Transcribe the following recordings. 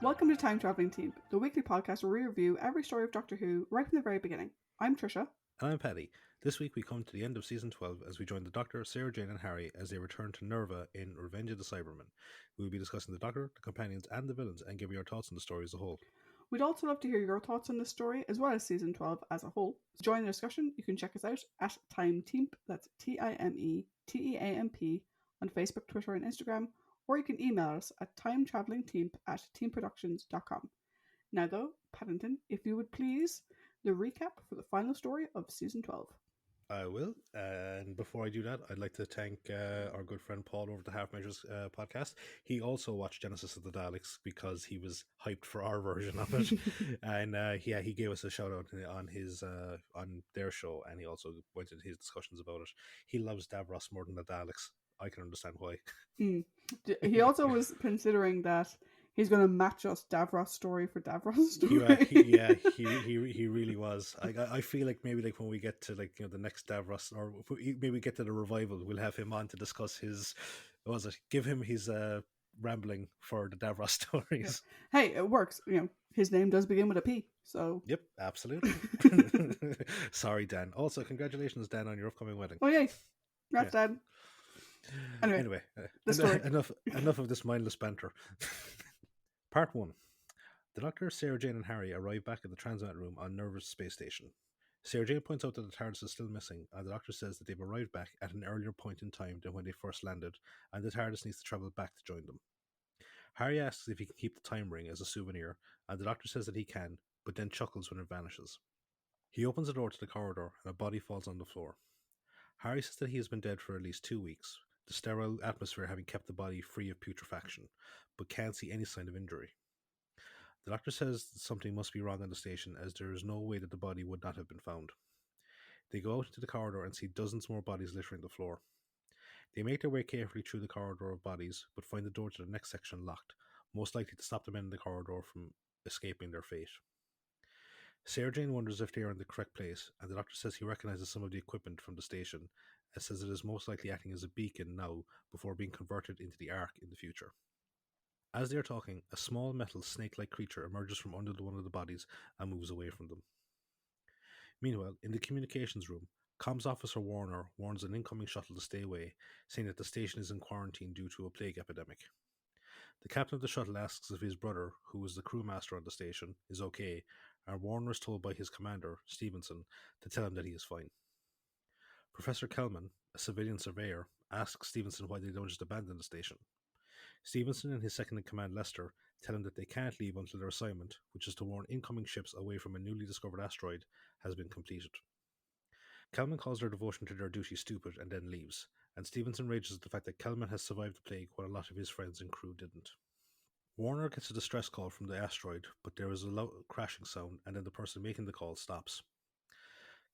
Welcome to Time Travelling Team, the weekly podcast where we review every story of Doctor Who right from the very beginning. I'm Tricia. And I'm Paddy. This week we come to the end of Season 12 as we join the Doctor, Sarah Jane and Harry as they return to Nerva in Revenge of the Cybermen. We will be discussing the Doctor, the companions and the villains and giving our thoughts on the story as a whole. We'd also love to hear your thoughts on this story as well as Season 12 as a whole. To join the discussion, you can check us out at Time Teamp, that's TIMETEAMP, on Facebook, Twitter and Instagram, or you can email us at timetravellingteamp@teamproductions.com. Now though, Paddington, if you would please, the recap for the final story of Season 12. I will, and before I do that, I'd like to thank our good friend Paul over at the Half Measures podcast. He also watched Genesis of the Daleks because he was hyped for our version of it, and he gave us a shout out on his on their show, and he also went into his discussions about it. He loves Davros more than the Daleks. I can understand why. He also was considering that he's going to match us Davros story for Davros story. He really was. I feel like maybe like when we get to like the next Davros, or maybe we get to the revival, we'll have him on to discuss his. What was it? Give him his rambling for the Davros stories. Yeah. Hey, it works. His name does begin with a P. So yep, absolutely. Sorry, Dan. Also, congratulations, Dan, on your upcoming wedding. Oh yay! Congrats, Dad. Anyway, enough of this mindless banter. Part 1. The Doctor, Sarah Jane and Harry arrive back at the transmat room on Nerva's space station. Sarah Jane points out that the TARDIS is still missing, and the Doctor says that they've arrived back at an earlier point in time than when they first landed, and the TARDIS needs to travel back to join them. Harry asks if he can keep the time ring as a souvenir, and the Doctor says that he can, but then chuckles when it vanishes. He opens the door to the corridor, and a body falls on the floor. Harry says that he has been dead for at least 2 weeks, the sterile atmosphere having kept the body free of putrefaction, but can't see any sign of injury. The Doctor says that something must be wrong on the station, as there is no way that the body would not have been found. They go out into the corridor and see dozens more bodies littering the floor. They make their way carefully through the corridor of bodies, but find the door to the next section locked, most likely to stop the men in the corridor from escaping their fate. Sarah Jane wonders if they are in the correct place, and the Doctor says he recognizes some of the equipment from the station, and says it is most likely acting as a beacon now before being converted into the Ark in the future. As they are talking, a small metal snake-like creature emerges from under one of the bodies and moves away from them. Meanwhile, in the communications room, comms officer Warner warns an incoming shuttle to stay away, saying that the station is in quarantine due to a plague epidemic. The captain of the shuttle asks if his brother, who is the crewmaster on the station, is okay, and Warner is told by his commander, Stevenson, to tell him that he is fine. Professor Kelman, a civilian surveyor, asks Stevenson why they don't just abandon the station. Stevenson and his second-in-command, Lester, tell him that they can't leave until their assignment, which is to warn incoming ships away from a newly discovered asteroid, has been completed. Kelman calls their devotion to their duty stupid and then leaves, and Stevenson rages at the fact that Kelman has survived the plague while a lot of his friends and crew didn't. Warner gets a distress call from the asteroid, but there is a loud crashing sound, and then the person making the call stops.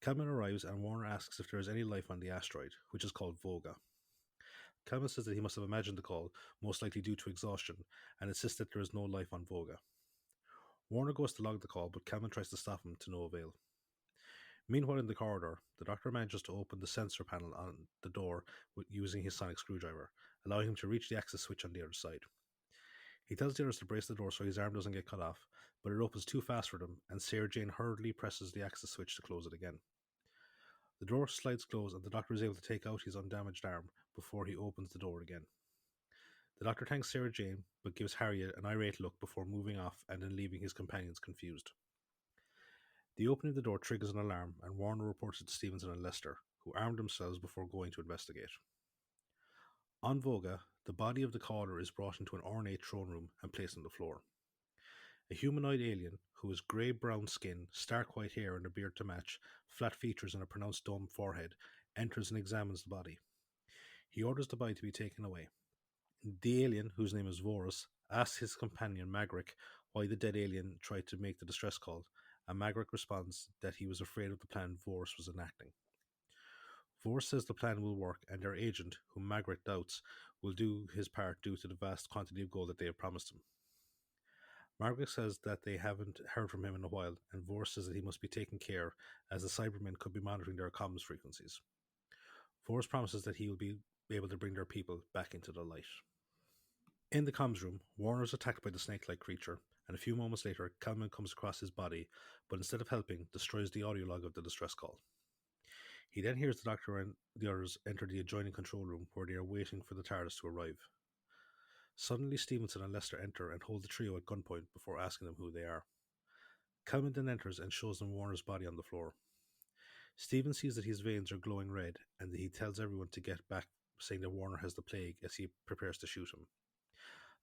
Kelman arrives, and Warner asks if there is any life on the asteroid, which is called Voga. Kelman says that he must have imagined the call, most likely due to exhaustion, and insists that there is no life on Voga. Warner goes to log the call, but Kelman tries to stop him to no avail. Meanwhile, in the corridor, the Doctor manages to open the sensor panel on the door using his sonic screwdriver, allowing him to reach the access switch on the other side. He tells the others to brace the door so his arm doesn't get cut off, but it opens too fast for them, and Sarah Jane hurriedly presses the access switch to close it again. The door slides closed, and the Doctor is able to take out his undamaged arm before he opens the door again. The Doctor thanks Sarah Jane, but gives Harry an irate look before moving off and then leaving his companions confused. The opening of the door triggers an alarm, and Warner reports it to Stevenson and Lester, who arm themselves before going to investigate. On Voga, the body of the caller is brought into an ornate throne room and placed on the floor. A humanoid alien, who has grey-brown skin, stark white hair and a beard to match, flat features and a pronounced domed forehead, enters and examines the body. He orders the body to be taken away. The alien, whose name is Vorus, asks his companion Magric why the dead alien tried to make the distress call, and Magric responds that he was afraid of the plan Vorus was enacting. Vorus says the plan will work, and their agent, whom Magric doubts, will do his part due to the vast quantity of gold that they have promised him. Magric says that they haven't heard from him in a while, and Vorus says that he must be taken care, as the Cybermen could be monitoring their comms frequencies. Vorus promises that he will be able to bring their people back into the light. In the comms room, Warner is attacked by the snake-like creature, and a few moments later, Kelman comes across his body, but instead of helping, destroys the audio log of the distress call. He then hears the Doctor and the others enter the adjoining control room, where they are waiting for the TARDIS to arrive. Suddenly, Stevenson and Lester enter and hold the trio at gunpoint before asking them who they are. Kelman then enters and shows them Warner's body on the floor. Steven sees that his veins are glowing red, and that he tells everyone to get back, saying that Warner has the plague, as he prepares to shoot him.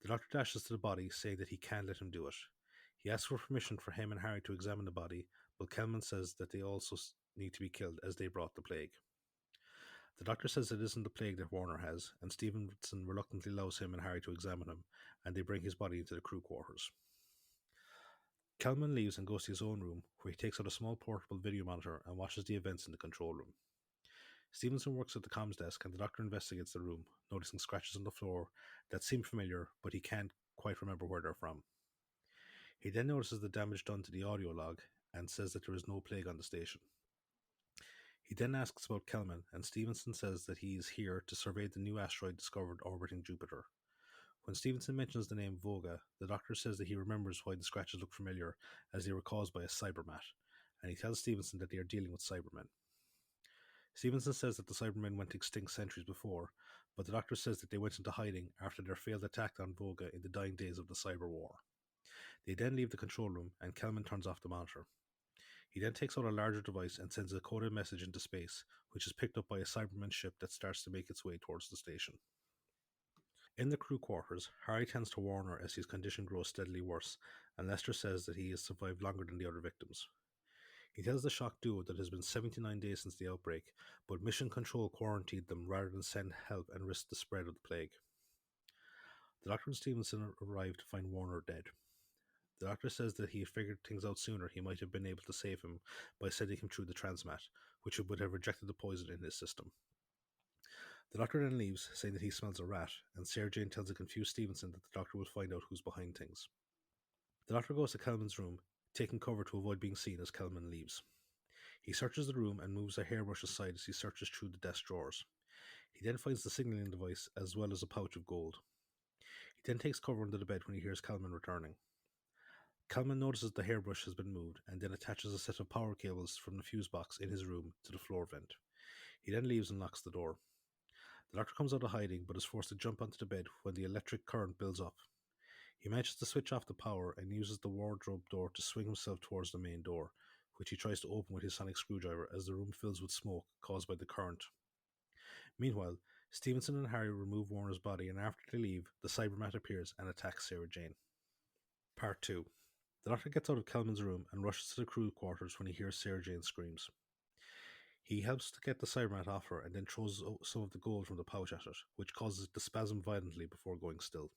The Doctor dashes to the body, saying that he can't let him do it. He asks for permission for him and Harry to examine the body, but Kelman says that they also need to be killed, as they brought the plague. The Doctor says it isn't the plague that Warner has, and Stevenson reluctantly allows him and Harry to examine him, and they bring his body into the crew quarters. Kelman leaves and goes to his own room, where he takes out a small portable video monitor and watches the events in the control room. Stevenson works at the comms desk, and the Doctor investigates the room, noticing scratches on the floor that seem familiar, but he can't quite remember where they're from. He then notices the damage done to the audio log and says that there is no plague on the station. He then asks about Kelman, and Stevenson says that he is here to survey the new asteroid discovered orbiting Jupiter. When Stevenson mentions the name Voga, the Doctor says that he remembers why the scratches look familiar, as they were caused by a Cyberman, and he tells Stevenson that they are dealing with Cybermen. Stevenson says that the Cybermen went extinct centuries before, but the Doctor says that they went into hiding after their failed attack on Voga in the dying days of the Cyber War. They then leave the control room, and Kelman turns off the monitor. He then takes out a larger device and sends a coded message into space, which is picked up by a Cyberman ship that starts to make its way towards the station. In the crew quarters, Harry tends to Warner as his condition grows steadily worse, and Lester says that he has survived longer than the other victims. He tells the shocked duo that it has been 79 days since the outbreak, but Mission Control quarantined them rather than send help and risk the spread of the plague. The Doctor and Stevenson arrive to find Warner dead. The Doctor says that he had figured things out sooner. He might have been able to save him by sending him through the transmat, which would have rejected the poison in his system. The Doctor then leaves, saying that he smells a rat, and Sarah Jane tells a confused Stevenson that the Doctor will find out who's behind things. The Doctor goes to Kelman's room, taking cover to avoid being seen as Kelman leaves. He searches the room and moves a hairbrush aside as he searches through the desk drawers. He then finds the signaling device as well as a pouch of gold. He then takes cover under the bed when he hears Kelman returning. Kelman notices the hairbrush has been moved and then attaches a set of power cables from the fuse box in his room to the floor vent. He then leaves and locks the door. The Doctor comes out of hiding but is forced to jump onto the bed when the electric current builds up. He manages to switch off the power and uses the wardrobe door to swing himself towards the main door, which he tries to open with his sonic screwdriver as the room fills with smoke caused by the current. Meanwhile, Stevenson and Harry remove Warner's body, and after they leave, the Cyberman appears and attacks Sarah Jane. Part 2. The Doctor gets out of Kelman's room and rushes to the crew quarters when he hears Sarah Jane's screams. He helps to get the Cyberman off her and then throws some of the gold from the pouch at it, which causes it to spasm violently before going still.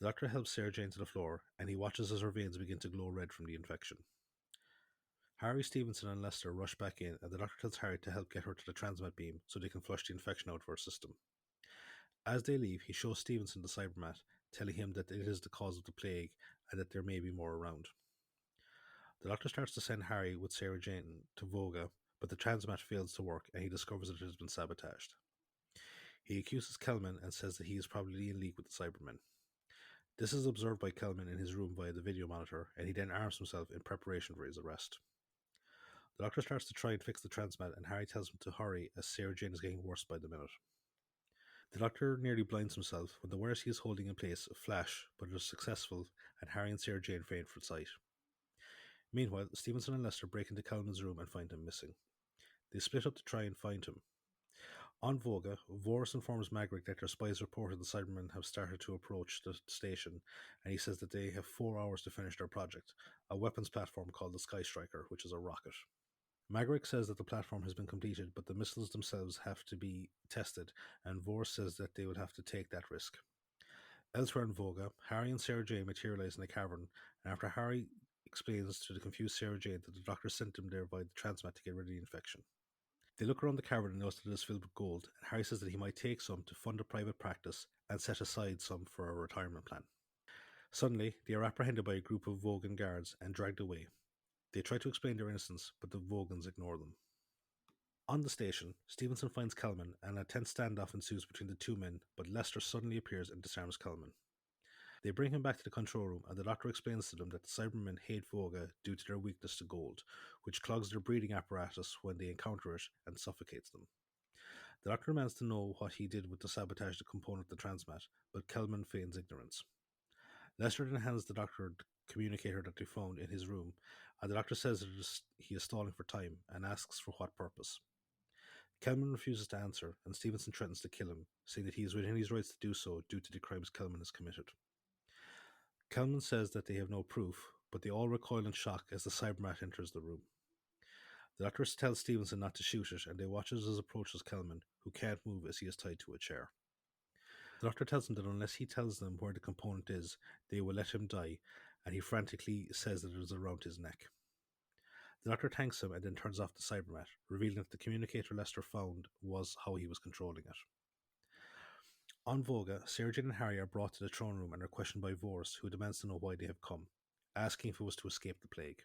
The Doctor helps Sarah Jane to the floor, and he watches as her veins begin to glow red from the infection. Harry, Stevenson, and Lester rush back in, and the Doctor tells Harry to help get her to the transmat beam so they can flush the infection out of her system. As they leave, he shows Stevenson the Cybermat, telling him that it is the cause of the plague and that there may be more around. The Doctor starts to send Harry with Sarah Jane to Voga, but the transmat fails to work and he discovers that it has been sabotaged. He accuses Kelman and says that he is probably in league with the Cybermen. This is observed by Kelman in his room via the video monitor, and he then arms himself in preparation for his arrest. The Doctor starts to try and fix the transmat, and Harry tells him to hurry as Sarah Jane is getting worse by the minute. The Doctor nearly blinds himself when the wires he is holding in place flash, but it is successful, and Harry and Sarah Jane faint from sight. Meanwhile, Stevenson and Lester break into Kelman's room and find him missing. They split up to try and find him. On Voga, Vorus informs Magritte that their spies reported the Cybermen have started to approach the station, and he says that they have 4 hours to finish their project, a weapons platform called the Sky Striker, which is a rocket. Magritte says that the platform has been completed, but the missiles themselves have to be tested, and Vorus says that they would have to take that risk. Elsewhere in Voga, Harry and Sarah Jane materialize in a cavern, and after Harry explains to the confused Sarah Jane that the Doctor sent him there by the transmat to get rid of the infection. They look around the cavern and notice that it is filled with gold, and Harry says that he might take some to fund a private practice and set aside some for a retirement plan. Suddenly, they are apprehended by a group of Vogan guards and dragged away. They try to explain their innocence, but the Vogans ignore them. On the station, Stevenson finds Kelman, and a tense standoff ensues between the two men, but Lester suddenly appears and disarms Kelman. They bring him back to the control room, and the Doctor explains to them that the Cybermen hate Voga due to their weakness to gold, which clogs their breathing apparatus when they encounter it and suffocates them. The Doctor demands to know what he did with the sabotage the component of the transmat, but Kelman feigns ignorance. Lester then hands the Doctor the communicator that they found in his room, and the Doctor says that he is stalling for time and asks for what purpose. Kelman refuses to answer, and Stevenson threatens to kill him, saying that he is within his rights to do so due to the crimes Kelman has committed. Kelman says that they have no proof, but they all recoil in shock as the Cybermat enters the room. The Doctor tells Stevenson not to shoot it, and they watch as it approaches Kelman, who can't move as he is tied to a chair. The Doctor tells him that unless he tells them where the component is, they will let him die, and he frantically says that it is around his neck. The Doctor thanks him and then turns off the Cybermat, revealing that the communicator Lester found was how he was controlling it. On Voga, Sarah Jane and Harry are brought to the throne room and are questioned by Vorse, who demands to know why they have come, asking if it was to escape the plague.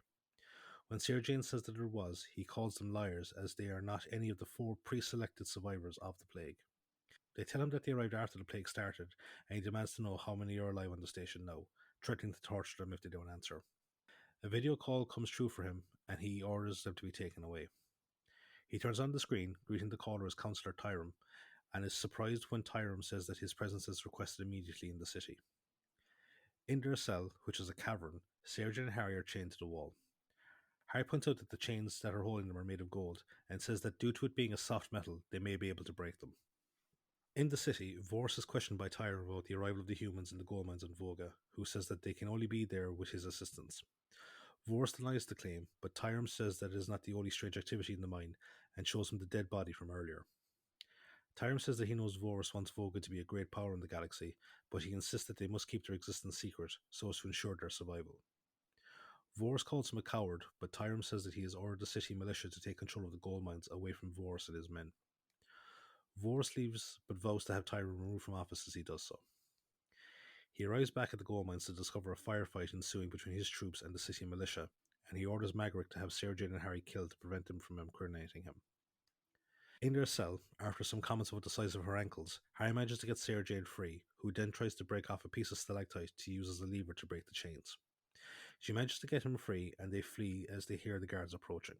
When Sarah Jane says that it was, he calls them liars as they are not any of the 4 pre-selected survivors of the plague. They tell him that they arrived after the plague started, and he demands to know how many are alive on the station now, threatening to torture them if they don't answer. A video call comes through for him, and he orders them to be taken away. He turns on the screen, greeting the caller as Councillor Tyrem, and is surprised when Tyrem says that his presence is requested immediately in the city. In their cell, which is a cavern, Sarah Jane and Harry are chained to the wall. Harry points out that the chains that are holding them are made of gold, and says that due to it being a soft metal, they may be able to break them. In the city, Vorse is questioned by Tyrem about the arrival of the humans in the gold mines on Voga, who says that they can only be there with his assistance. Vorse denies the claim, but Tyrem says that it is not the only strange activity in the mine, and shows him the dead body from earlier. Tyrem says that he knows Vorse wants Voga to be a great power in the galaxy, but he insists that they must keep their existence secret so as to ensure their survival. Vorse calls him a coward, but Tyrem says that he has ordered the city militia to take control of the gold mines away from Vorse and his men. Vorse leaves, but vows to have Tyrem removed from office as he does so. He arrives back at the gold mines to discover a firefight ensuing between his troops and the city militia, and he orders Magritte to have Sarah Jane and Harry killed to prevent them from incriminating him. In their cell, after some comments about the size of her ankles, Harry manages to get Sarah Jane free, who then tries to break off a piece of stalactite to use as a lever to break the chains. She manages to get him free, and they flee as they hear the guards approaching.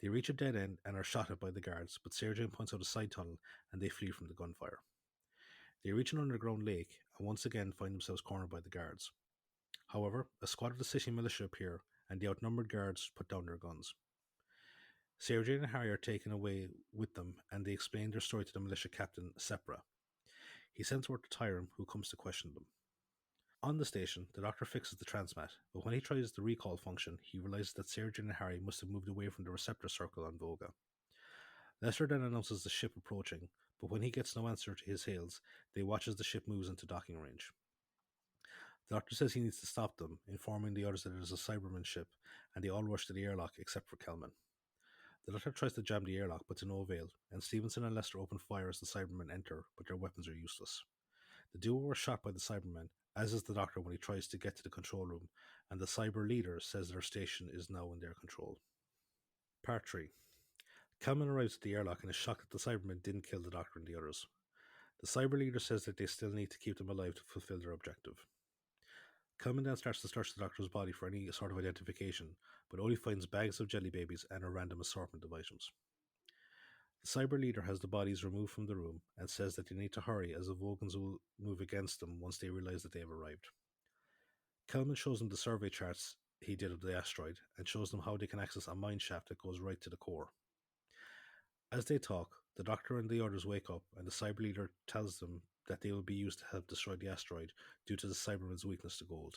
They reach a dead end and are shot at by the guards, but Sarah Jane points out a side tunnel, and they flee from the gunfire. They reach an underground lake, and once again find themselves cornered by the guards. However, a squad of the city militia appear, and the outnumbered guards put down their guns. Sarah Jane and Harry are taken away with them, and they explain their story to the militia captain, Sepra. He sends word to Tyrem, who comes to question them. On the station, the Doctor fixes the transmat, but when he tries the recall function, he realizes that Sarah Jane and Harry must have moved away from the receptor circle on Voga. Lester then announces the ship approaching, but when he gets no answer to his hails, they watch as the ship moves into docking range. The Doctor says he needs to stop them, informing the others that it is a Cyberman ship, and they all rush to the airlock except for Kelman. The Doctor tries to jam the airlock, but to no avail, and Stevenson and Lester open fire as the Cybermen enter, but their weapons are useless. The duo are shot by the Cybermen, as is the Doctor when he tries to get to the control room, and the Cyber leader says their station is now in their control. Part 3. Kelman arrives at the airlock and is shocked that the Cybermen didn't kill the Doctor and the others. The Cyber leader says that they still need to keep them alive to fulfill their objective. Kelman then starts to search the Doctor's body for any sort of identification, but only finds bags of jelly babies and a random assortment of items. The Cyber leader has the bodies removed from the room and says that they need to hurry as the Vogans will move against them once they realize that they have arrived. Kelman shows them the survey charts he did of the asteroid and shows them how they can access a mine shaft that goes right to the core. As they talk, the Doctor and the others wake up, and the Cyber leader tells them that they will be used to help destroy the asteroid due to the Cybermen's weakness to gold.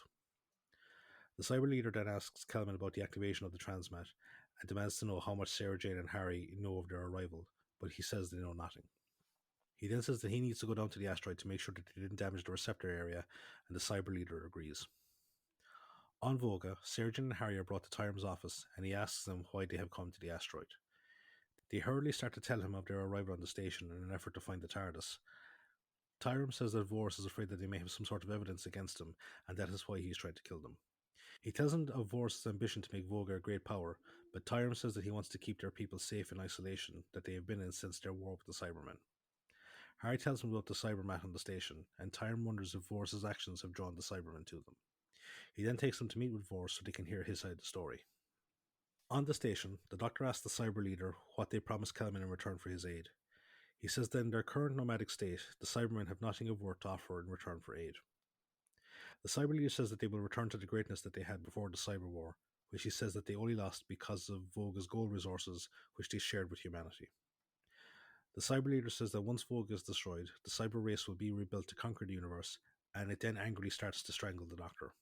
The Cyber leader then asks Kelman about the activation of the transmat and demands to know how much Sarah Jane and Harry know of their arrival, but he says they know nothing. He then says that he needs to go down to the asteroid to make sure that they didn't damage the receptor area, and the Cyber leader agrees. On Voga, Sarah Jane and Harry are brought to Tyrem's office, and he asks them why they have come to the asteroid. They hurriedly start to tell him of their arrival on the station in an effort to find the TARDIS. Tyrem says that Vorse is afraid that they may have some sort of evidence against him, and that is why he is trying to kill them. He tells them of Vorse's ambition to make Voga a great power, but Tyrem says that he wants to keep their people safe in isolation that they have been in since their war with the Cybermen. Harry tells him about the Cybermat on the station, and Tyrone wonders if Vorse's actions have drawn the Cybermen to them. He then takes them to meet with Vorse so they can hear his side of the story. On the station, the Doctor asks the Cyber leader what they promised Kelman in return for his aid. He says that in their current nomadic state, the Cybermen have nothing of worth to offer in return for aid. The Cyber leader says that they will return to the greatness that they had before the Cyber War, which he says that they only lost because of Voga's gold resources, which they shared with humanity. The Cyber leader says that once Voga is destroyed, the Cyber race will be rebuilt to conquer the universe, and it then angrily starts to strangle the Doctor.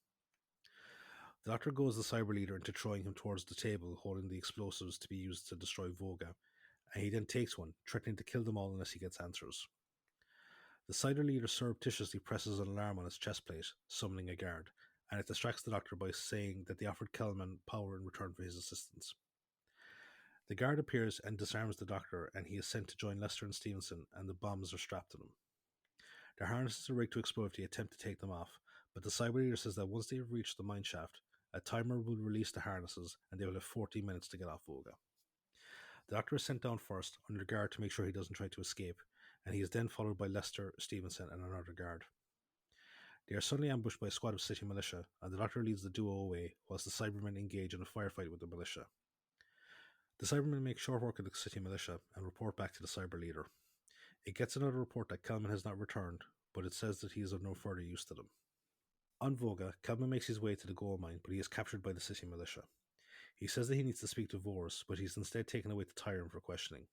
The Doctor goes the Cyber leader into throwing him towards the table holding the explosives to be used to destroy Voga, and he then takes one, threatening to kill them all unless he gets answers. The Cyber leader surreptitiously presses an alarm on his chest plate, summoning a guard, and it distracts the Doctor by saying that they offered Kelman power in return for his assistance. The guard appears and disarms the Doctor, and he is sent to join Lester and Stevenson, and the bombs are strapped to them. Their harnesses are rigged to explode if they attempt to take them off, but the Cyber leader says that once they have reached the mine shaft, a timer will release the harnesses, and they will have 14 minutes to get off Voga. The Doctor is sent down first, under guard to make sure he doesn't try to escape, and he is then followed by Lester, Stevenson, and another guard. They are suddenly ambushed by a squad of city militia, and the Doctor leads the duo away, whilst the Cybermen engage in a firefight with the militia. The Cybermen make short work of the city militia and report back to the Cyber leader. It gets another report that Kelman has not returned, but it says that he is of no further use to them. On Voga, Kelman makes his way to the gold mine, but he is captured by the city militia. He says that he needs to speak to Vorse, but he's instead taken away to Tyrone for questioning.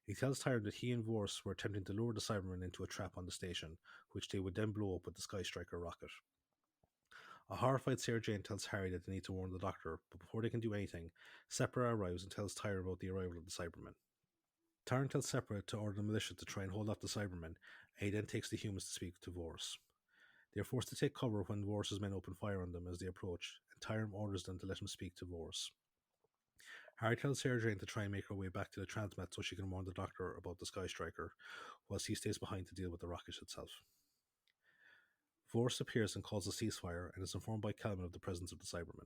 He tells Tyrone that he and Vorse were attempting to lure the Cybermen into a trap on the station, which they would then blow up with the Sky Striker rocket. A horrified Sarah Jane tells Harry that they need to warn the Doctor, but before they can do anything, Sepra arrives and tells Tyrone about the arrival of the Cybermen. Tyrone tells Sepra to order the militia to try and hold off the Cybermen, and he then takes the humans to speak to Vorse. They are forced to take cover when Vorse's men open fire on them as they approach, and Tyrone orders them to let him speak to Vorse. Harry tells Sarah Jane to try and make her way back to the transmat so she can warn the Doctor about the Sky Striker, whilst he stays behind to deal with the rocket itself. Vorse appears and calls a ceasefire and is informed by Kelman of the presence of the Cybermen.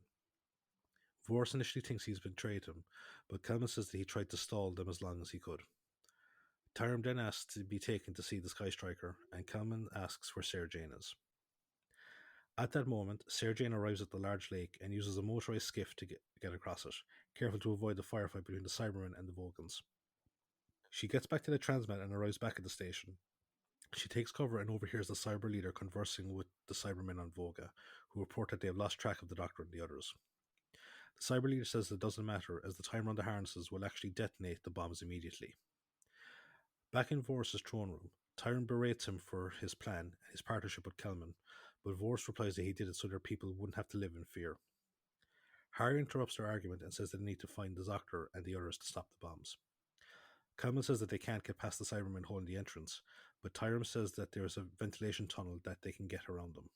Vorse initially thinks he's betrayed him, but Kelman says that he tried to stall them as long as he could. Tyrone then asks to be taken to see the Sky Striker, and Kelman asks where Sarah Jane is. At that moment, Sarah Jane arrives at the large lake and uses a motorized skiff to get across it, careful to avoid the firefight between the Cybermen and the Vogans. She gets back to the transmat and arrives back at the station. She takes cover and overhears the Cyber leader conversing with the Cybermen on Voga, who report that they have lost track of the Doctor and the others. The Cyber leader says it doesn't matter, as the timer on the harnesses will actually detonate the bombs immediately. Back in Vorse's throne room, Tyrone berates him for his plan and his partnership with Kelman, but Vorse replies that he did it so their people wouldn't have to live in fear. Harry interrupts their argument and says that they need to find the Doctor and the others to stop the bombs. Kelman says that they can't get past the Cybermen holding the entrance, but Tyrone says that there is a ventilation tunnel that they can get around them.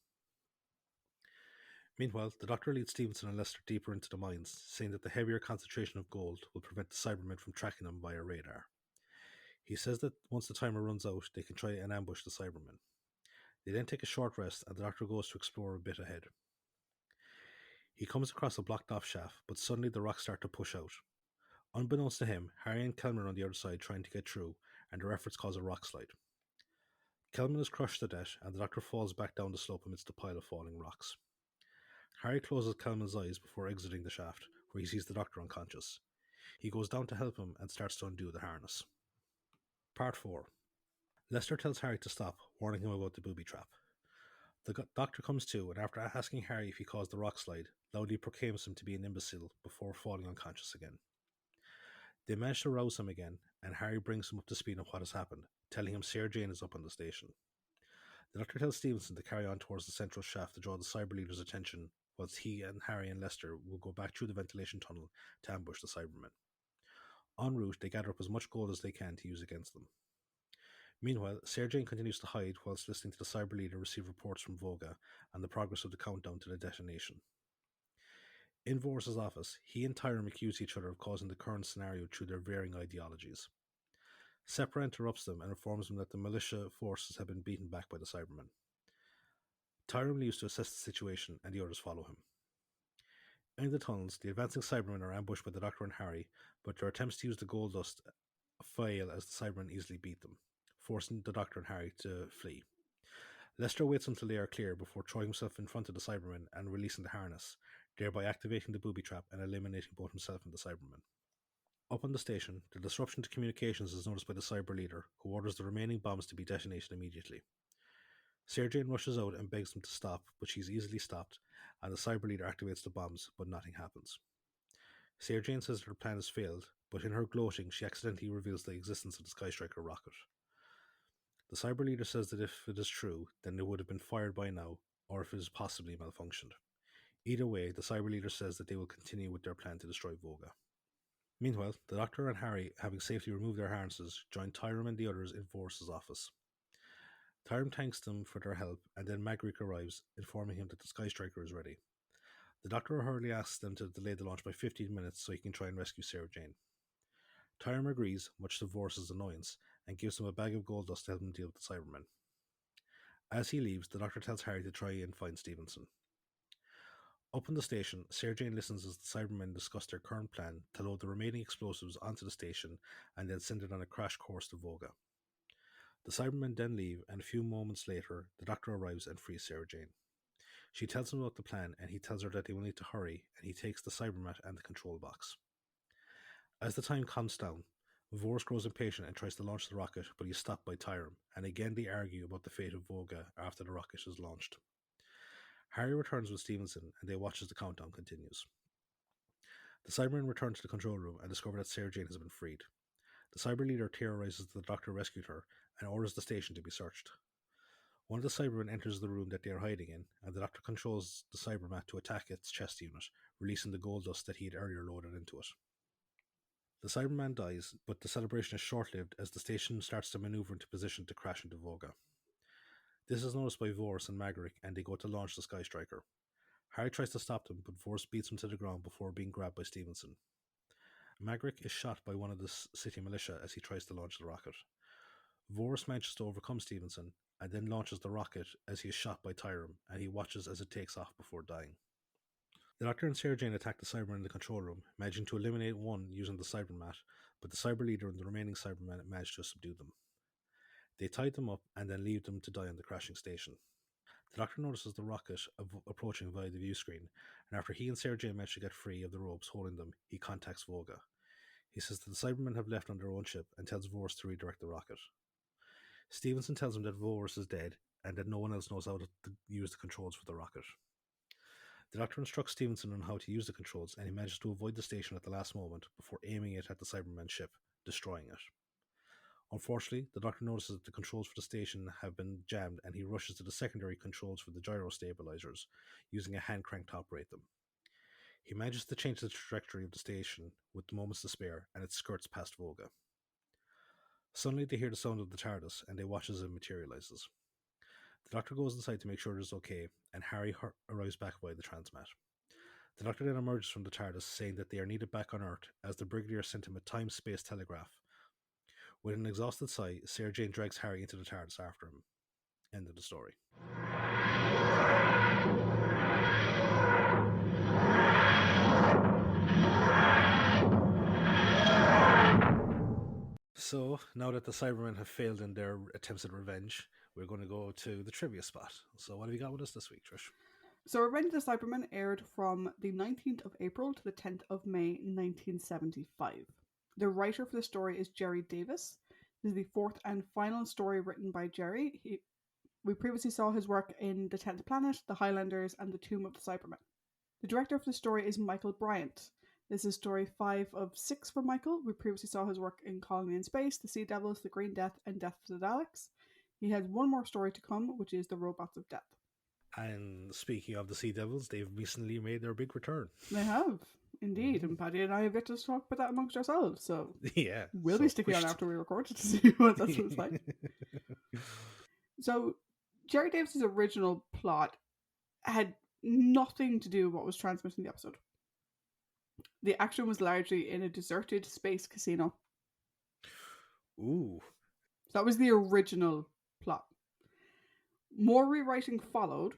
Meanwhile, the Doctor leads Stevenson and Lester deeper into the mines, saying that the heavier concentration of gold will prevent the Cybermen from tracking them via radar. He says that once the timer runs out, they can try and ambush the Cybermen. They then take a short rest, and the Doctor goes to explore a bit ahead. He comes across a blocked-off shaft, but suddenly the rocks start to push out. Unbeknownst to him, Harry and Kelman are on the other side trying to get through, and their efforts cause a rock slide. Kelman is crushed to death, and the Doctor falls back down the slope amidst a pile of falling rocks. Harry closes Kelman's eyes before exiting the shaft, where he sees the Doctor unconscious. He goes down to help him and starts to undo the harness. Part 4. Lester tells Harry to stop, warning him about the booby trap. The Doctor comes to, and after asking Harry if he caused the rock slide, loudly proclaims him to be an imbecile before falling unconscious again. They manage to rouse him again, and Harry brings him up to speed on what has happened, telling him Sarah Jane is up on the station. The Doctor tells Stevenson to carry on towards the central shaft to draw the Cyber leader's attention, whilst he and Harry and Lester will go back through the ventilation tunnel to ambush the Cybermen. En route, they gather up as much gold as they can to use against them. Meanwhile, Sarah Jane continues to hide whilst listening to the Cyber leader receive reports from Voga and the progress of the countdown to the detonation. In Vorse's office, he and Tyrone accuse each other of causing the current scenario through their varying ideologies. Sepra interrupts them and informs them that the militia forces have been beaten back by the Cybermen. Tyrone leaves to assess the situation, and the others follow him. In the tunnels, the advancing Cybermen are ambushed by the Doctor and Harry, but their attempts to use the gold dust fail as the Cybermen easily beat them. forcing the Doctor and Harry to flee. Lester waits until they are clear before throwing himself in front of the Cybermen and releasing the harness, thereby activating the booby trap and eliminating both himself and the Cybermen. Up on the station, the disruption to communications is noticed by the Cyber leader, who orders the remaining bombs to be detonated immediately. Sarah Jane rushes out and begs them to stop, but she's easily stopped, and the Cyber leader activates the bombs, but nothing happens. Sarah Jane says her plan has failed, but in her gloating, she accidentally reveals the existence of the Sky Striker rocket. The Cyber leader says that if it is true, then it would have been fired by now, or if it is possibly malfunctioned. Either way, the Cyber leader says that they will continue with their plan to destroy Voga. Meanwhile, the Doctor and Harry, having safely removed their harnesses, join Tyrone and the others in Vorse's office. Tyrone thanks them for their help, and then Magritte arrives, informing him that the Sky Striker is ready. The Doctor hurriedly asks them to delay the launch by 15 minutes so he can try and rescue Sarah Jane. Tyrone agrees, much to Vorse's annoyance, and gives him a bag of gold dust to help him deal with the Cybermen. As he leaves, the Doctor tells Harry to try and find Stevenson. Up on the station, Sarah Jane listens as the Cybermen discuss their current plan to load the remaining explosives onto the station and then send it on a crash course to Voga. The Cybermen then leave, and a few moments later, the Doctor arrives and frees Sarah Jane. She tells him about the plan, and he tells her that they will need to hurry, and he takes the Cybermat and the control box. As the time calms down, Vorse grows impatient and tries to launch the rocket, but he's stopped by Tyrone, and again they argue about the fate of Voga after the rocket is launched. Harry returns with Stevenson, and they watch as the countdown continues. The Cybermen return to the control room and discover that Sarah Jane has been freed. The Cyber leader theorizes that the Doctor rescued her and orders the station to be searched. One of the Cybermen enters the room that they are hiding in, and the Doctor controls the Cybermat to attack its chest unit, releasing the gold dust that he had earlier loaded into it. The Cyberman dies, but the celebration is short-lived as the station starts to maneuver into position to crash into Voga. This is noticed by Vorse and Magritte, and they go to launch the Sky Striker. Harry tries to stop them, but Vorse beats him to the ground before being grabbed by Stevenson. Magritte is shot by one of the city militia as he tries to launch the rocket. Vorse manages to overcome Stevenson, and then launches the rocket as he is shot by Tyrone, and he watches as it takes off before dying. The Doctor and Sarah Jane attack the Cybermen in the control room, managing to eliminate one using the Cybermat, but the Cyber leader and the remaining Cybermen manage to subdue them. They tied them up and then leave them to die on the crashing station. The Doctor notices the rocket approaching via the view screen, and after he and Sarah Jane manage to get free of the ropes holding them, he contacts Voga. He says that the Cybermen have left on their own ship and tells Vorse to redirect the rocket. Stevenson tells him that Vorse is dead and that no one else knows how to use the controls for the rocket. The Doctor instructs Stevenson on how to use the controls, and he manages to avoid the station at the last moment before aiming it at the Cybermen ship, destroying it. Unfortunately, the Doctor notices that the controls for the station have been jammed, and he rushes to the secondary controls for the gyro stabilizers, using a hand crank to operate them. He manages to change the trajectory of the station with moments to spare, and it skirts past Voga. Suddenly they hear the sound of the TARDIS, and they watch as it materializes. The Doctor goes inside to make sure it is okay, and Harry arrives back by the transmat. The Doctor then emerges from the TARDIS, saying that they are needed back on Earth, as the Brigadier sent him a time-space telegraph. With an exhausted sigh, Sarah Jane drags Harry into the TARDIS after him. End of the story. So, now that the Cybermen have failed in their attempts at revenge, we're going to go to the trivia spot. So, what have you got with us this week, Trish? So, Revenge of the Cybermen aired from the 19th of April to the 10th of May 1975. The writer for the story is Jerry Davis. This is the fourth and final story written by Jerry. We previously saw his work in The 10th Planet, The Highlanders, and The Tomb of the Cybermen. The director for the story is Michael Bryant. This is story 5 of 6 for Michael. We previously saw his work in Colony in Space, The Sea Devils, The Green Death, and Death of the Daleks. He has one more story to come, which is The Robots of Death. And speaking of the Sea Devils, they've recently made their big return. They have, indeed. And Paddy and I have yet to talk about that amongst ourselves. So yeah, we'll be sticking on after we record it to see what that looks like. So Jerry Davis' original plot had nothing to do with what was transmitted in the episode. The action was largely in a deserted space casino. Ooh. So that was the original plot. More rewriting followed,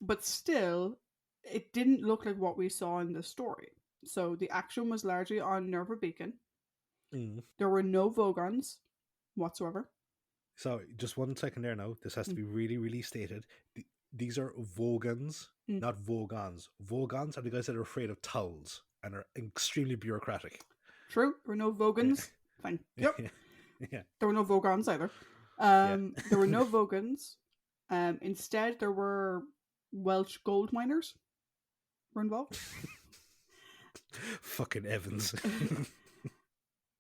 but still, it didn't look like what we saw in the story. So the action was largely on Nerva Beacon. There were no Vogons whatsoever. So, just 1 second there now. This has to be really, really stated. These are Vogons, not Vogons. Vogons are the guys that are afraid of towels and are extremely bureaucratic. True. There were no Vogons. Fine. Yep. Yeah. There were no Vogons either. There were no Vogons. Instead, there were Welsh gold miners were involved. Fucking Evans.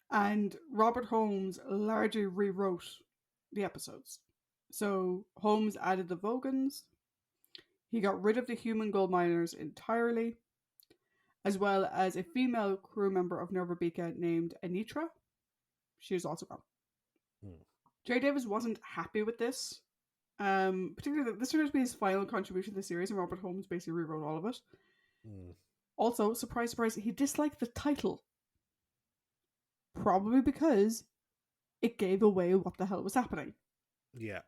And Robert Holmes largely rewrote the episodes. So Holmes added the Vogons. He got rid of the human gold miners entirely, as well as a female crew member of Nervabika named Anitra. She was also gone. Jerry Davis wasn't happy with this. Particularly, this turned out to be his final contribution to the series, and Robert Holmes basically rewrote all of it. Also, surprise, surprise, he disliked the title. Probably because it gave away what the hell was happening. Yeah.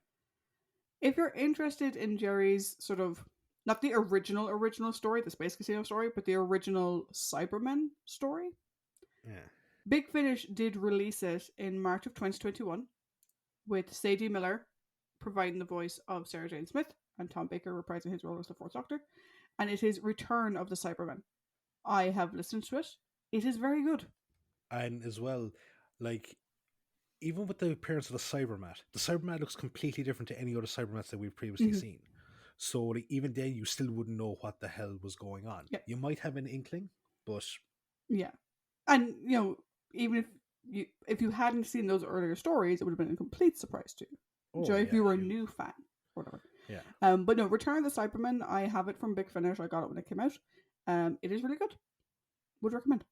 If you're interested in Jerry's sort of, not the original story, the Space Casino story, but the original Cybermen story. Yeah. Big Finish did release it in March of 2021, with Sadie Miller providing the voice of Sarah Jane Smith and Tom Baker reprising his role as the Fourth Doctor. And it is Return of the Cybermen. I have listened to it. It is very good. And as well, like, even with the appearance of the Cybermat looks completely different to any other Cybermats that we've previously seen. So like, even then, you still wouldn't know what the hell was going on. Yeah. You might have an inkling, but... Yeah. And, you know, even if you hadn't seen those earlier stories, it would have been a complete surprise to you. Oh, Joe, if you were a new fan, or whatever. Yeah. But no, Return of the Cybermen, I have it from Big Finish. I got it when it came out. It is really good. Would recommend.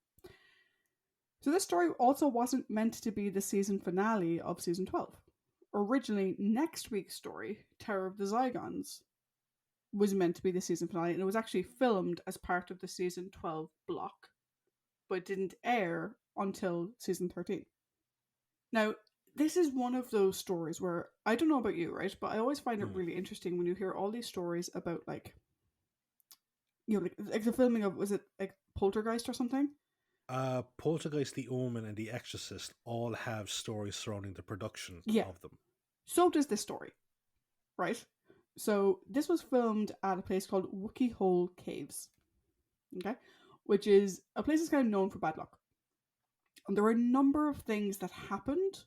So this story also wasn't meant to be the season finale of season 12. Originally, next week's story, Terror of the Zygons, was meant to be the season finale, and it was actually filmed as part of the season 12 block, but it didn't air until season 13. Now, this is one of those stories where, I don't know about you, right, but I always find it really interesting when you hear all these stories about, like, you know, like the filming of, was it like Poltergeist or something? Poltergeist, The Omen, and The Exorcist all have stories surrounding the production of them. So does this story, right? So this was filmed at a place called Wookie Hole Caves, okay, which is a place that's kind of known for bad luck. And there were a number of things that happened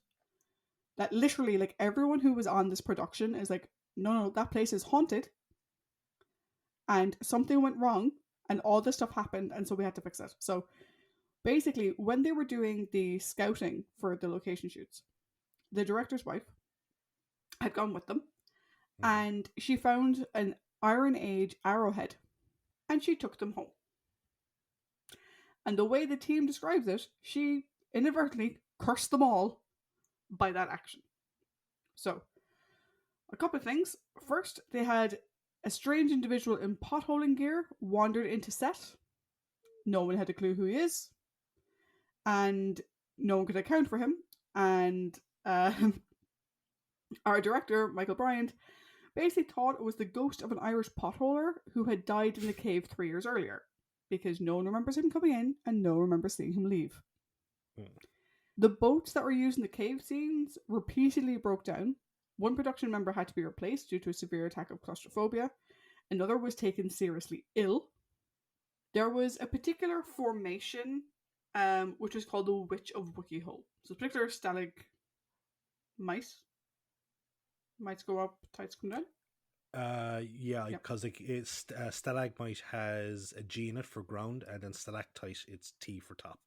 that literally, like, everyone who was on this production is like, no, that place is haunted, and something went wrong, and all this stuff happened, and so we had to fix it. So basically, when they were doing the scouting for the location shoots, the director's wife had gone with them, and she found an Iron Age arrowhead, and she took them home. And the way the team describes it, she inadvertently cursed them all by that action. So, a couple of things. First, they had a strange individual in potholing gear wandered into set. No one had a clue who he is, and no one could account for him. And our director, Michael Bryant, basically thought it was the ghost of an Irish potholer who had died in the cave 3 years earlier, because no one remembers him coming in and no one remembers seeing him leave. The boats that were used in the cave scenes repeatedly broke down. One production member had to be replaced due to a severe attack of claustrophobia. Another was taken seriously ill. There was a particular formation which was called the Witch of Wookie Hole. So a particular stalagmite. Mites go up, tights come down. Because like it's stalagmite has a G in it for ground, and then stalactite it's T for top.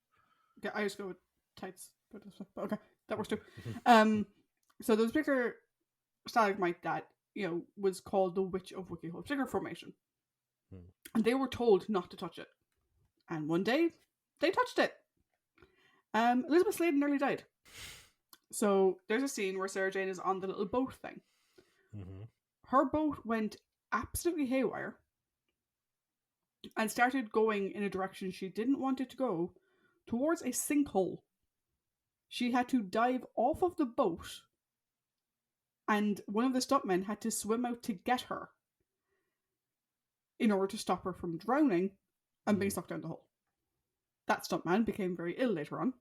Okay, I just go with tights. But okay, that works too. So there was a particular stalagmite that, you know, was called the Witch of Wookie Hole, particular formation, and they were told not to touch it. And one day, they touched it. Elizabeth Sladen nearly died. So there's a scene where Sarah Jane is on the little boat thing. Her boat went absolutely haywire and started going in a direction she didn't want it to go, towards a sinkhole. She had to dive off of the boat, and one of the stuntmen had to swim out to get her in order to stop her from drowning and being sucked down the hole. That stuntman became very ill later on.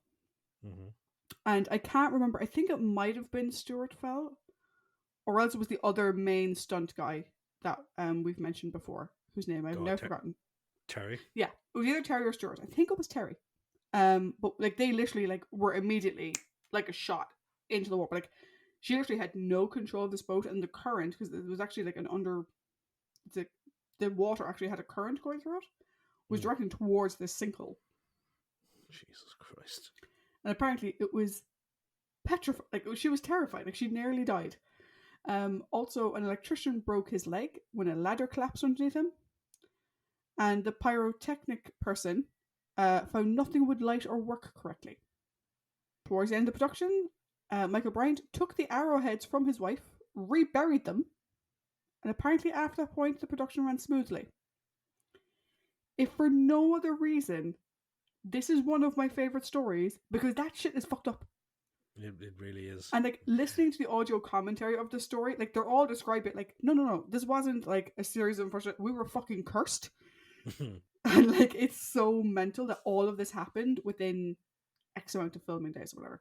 And I can't remember, I think it might have been Stuart Fell, or else it was the other main stunt guy that we've mentioned before, whose name I've now forgotten. Terry? Yeah, it was either Terry or Stuart. I think it was Terry. But like they literally like were immediately like a shot into the water. Like she literally had no control of this boat, and the current, because it was actually like the water actually had a current going through it, was directing towards this sinkhole. Jesus Christ. And apparently it was petrified. Like she was terrified. Like she nearly died. Also, an electrician broke his leg when a ladder collapsed underneath him. And the pyrotechnic person found nothing would light or work correctly. Towards the end of the production, Michael Bryant took the arrowheads from his wife, reburied them, and apparently after that point the production ran smoothly. If for no other reason, this is one of my favourite stories because that shit is fucked up. It really is. And like listening to the audio commentary of the story, like they're all describe it like, no, this wasn't like a series of unfortunate. We were fucking cursed. And like it's so mental that all of this happened within X amount of filming days or whatever.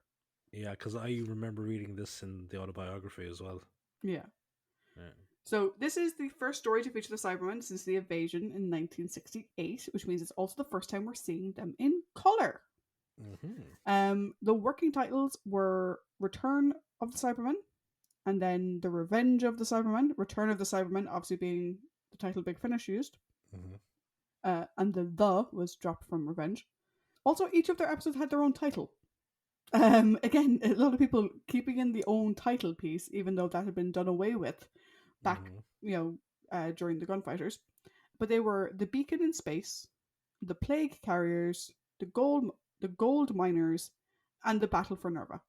Yeah, because I remember reading this in the autobiography as well. Yeah. So this is the first story to feature the Cybermen since the invasion in 1968, which means it's also the first time we're seeing them in colour. The working titles were Return of the Cybermen, and then The Revenge of the Cybermen, Return of the Cybermen, obviously being the title Big Finish used. And the was dropped from Revenge. Also, each of their episodes had their own title. Again, a lot of people keeping in the own title piece, even though that had been done away with back, during the Gunfighters. But they were The Beacon in Space, The Plague Carriers, The Gold Miners, and The Battle for Nerva.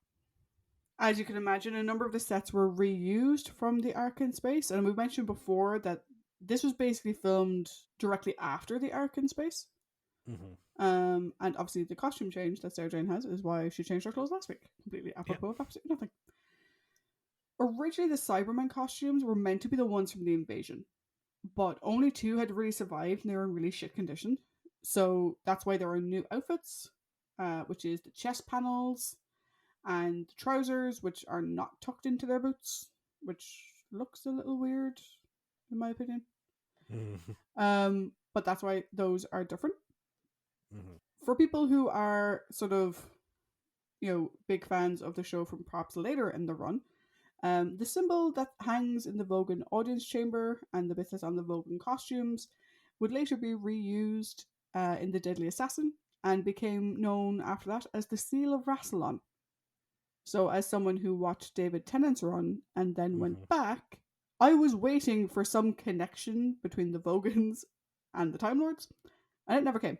As you can imagine, a number of the sets were reused from the Ark in Space, and we mentioned before that this was basically filmed directly after the Ark in Space. And obviously the costume change that Sarah Jane has is why she changed her clothes last week. Completely apropos of absolutely nothing. Originally, the Cybermen costumes were meant to be the ones from the invasion, but only 2 had really survived and they were in really shit condition. So that's why there are new outfits, which is the chest panels and the trousers, which are not tucked into their boots, which looks a little weird, in my opinion. But that's why those are different. For people who are sort of, big fans of the show from perhaps later in the run, the symbol that hangs in the Vogan audience chamber and the bit that's on the Vogan costumes would later be reused in The Deadly Assassin and became known after that as the Seal of Rassilon. So as someone who watched David Tennant's run and then went back, I was waiting for some connection between the Vogans and the Time Lords, and it never came.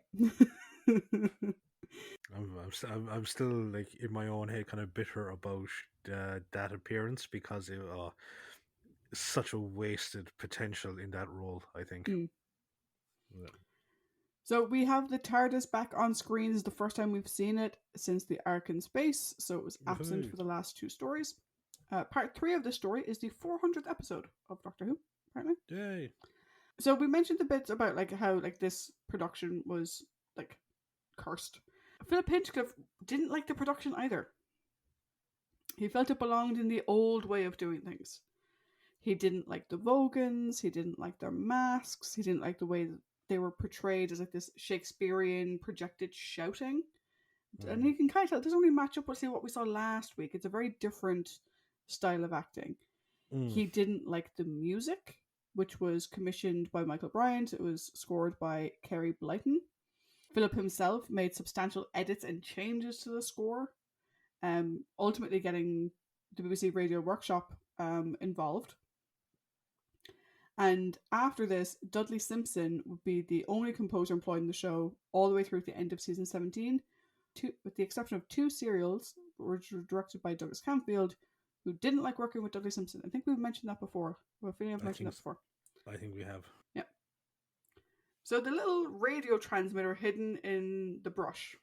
I'm still like in my own head kind of bitter about that appearance because it such a wasted potential in that role, I think. Yeah. So we have the TARDIS back on screen. This is the first time we've seen it since the Ark in Space, so it was absent for the last 2 stories. Part 3 of this story is the 400th episode of Doctor Who, apparently. Yay! So we mentioned a bit about like how like this production was like cursed. Philip Hinchcliffe didn't like the production either. He felt it belonged in the old way of doing things. He didn't like the Vogans, he didn't like their masks, he didn't like the way that they were portrayed as like this Shakespearean projected shouting. And you can kind of tell it doesn't really match up with what we saw last week. It's a very different style of acting. He didn't like the music, which was commissioned by Michael Bryant. It was scored by Kerry Blyton. Philip himself made substantial edits and changes to the score, ultimately getting the BBC Radio Workshop involved. And after this, Dudley Simpson would be the only composer employed in the show all the way through to the end of season 17, with the exception of 2 serials, which were directed by Douglas Camfield, who didn't like working with Dudley Simpson. I think we've mentioned that before. I've mentioned that before. I think we have. Yeah. So the little radio transmitter hidden in the brush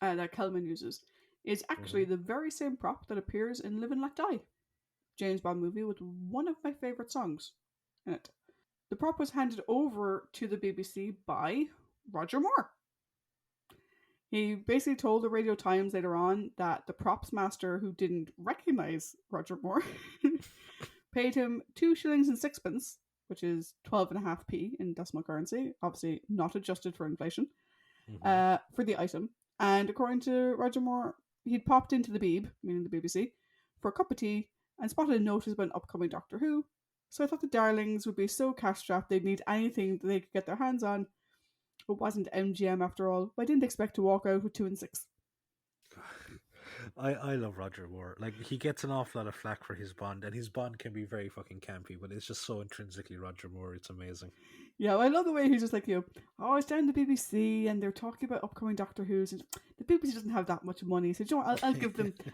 that Kelman uses is actually the very same prop that appears in Live and Let Die, James Bond movie with one of my favourite songs in it. The prop was handed over to the BBC by Roger Moore. He basically told the Radio Times later on that the props master, who didn't recognise Roger Moore, paid him 2 shillings and sixpence, which is 12.5p in decimal currency, obviously not adjusted for inflation, for the item. And according to Roger Moore, he'd popped into the Beeb, meaning the BBC, for a cup of tea and spotted a notice about an upcoming Doctor Who. So I thought the darlings would be so cash strapped they'd need anything that they could get their hands on. It wasn't MGM after all, but I didn't expect to walk out with 2 and 6. I love Roger Moore. Like, he gets an awful lot of flack for his Bond, and his Bond can be very fucking campy, but it's just so intrinsically Roger Moore. It's amazing. Yeah, I love the way he's just like, oh, it's down the BBC and they're talking about upcoming Doctor Who's, and the BBC doesn't have that much money, so you know what,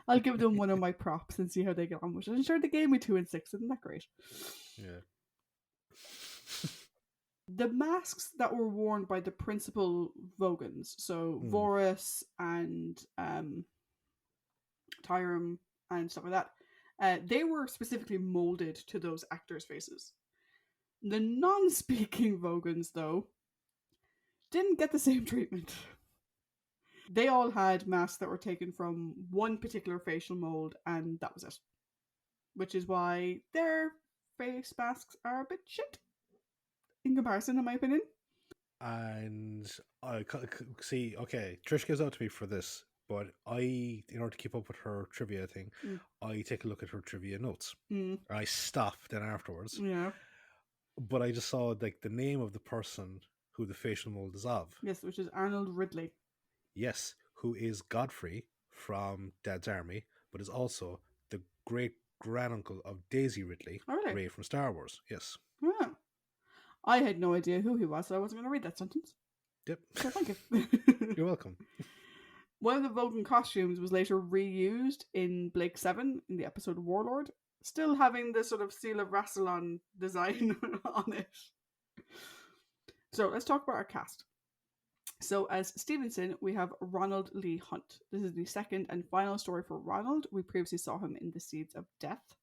I'll give them one of my props and see how they get on with it. And sure, they gave me 2 and 6, isn't that great? Yeah. The masks that were worn by the principal Vogons, so Vorus and Tyrum and stuff like that, they were specifically molded to those actors' faces. The non-speaking Vogons, though, didn't get the same treatment. They all had masks that were taken from one particular facial mold, and that was it. Which is why their face masks are a bit shit in comparison, in my opinion. And I see, okay, Trish gives out to me for this, but in order to keep up with her trivia thing, I take a look at her trivia notes. I stop then afterwards. Yeah. But I just saw like the name of the person who the facial mold is of. Yes, which is Arnold Ridley. Yes, who is Godfrey from Dad's Army, but is also the great granduncle of Daisy Ridley, Rey from Star Wars. Yes. Yeah. I had no idea who he was, so I wasn't going to read that sentence. Yep. So thank you. You're welcome. One of the Vogan costumes was later reused in Blake 7 in the episode Warlord, still having the sort of Seal of Rassilon design on it. So let's talk about our cast. So as Stevenson, we have Ronald Lee Hunt. This is the second and final story for Ronald. We previously saw him in The Seeds of Death.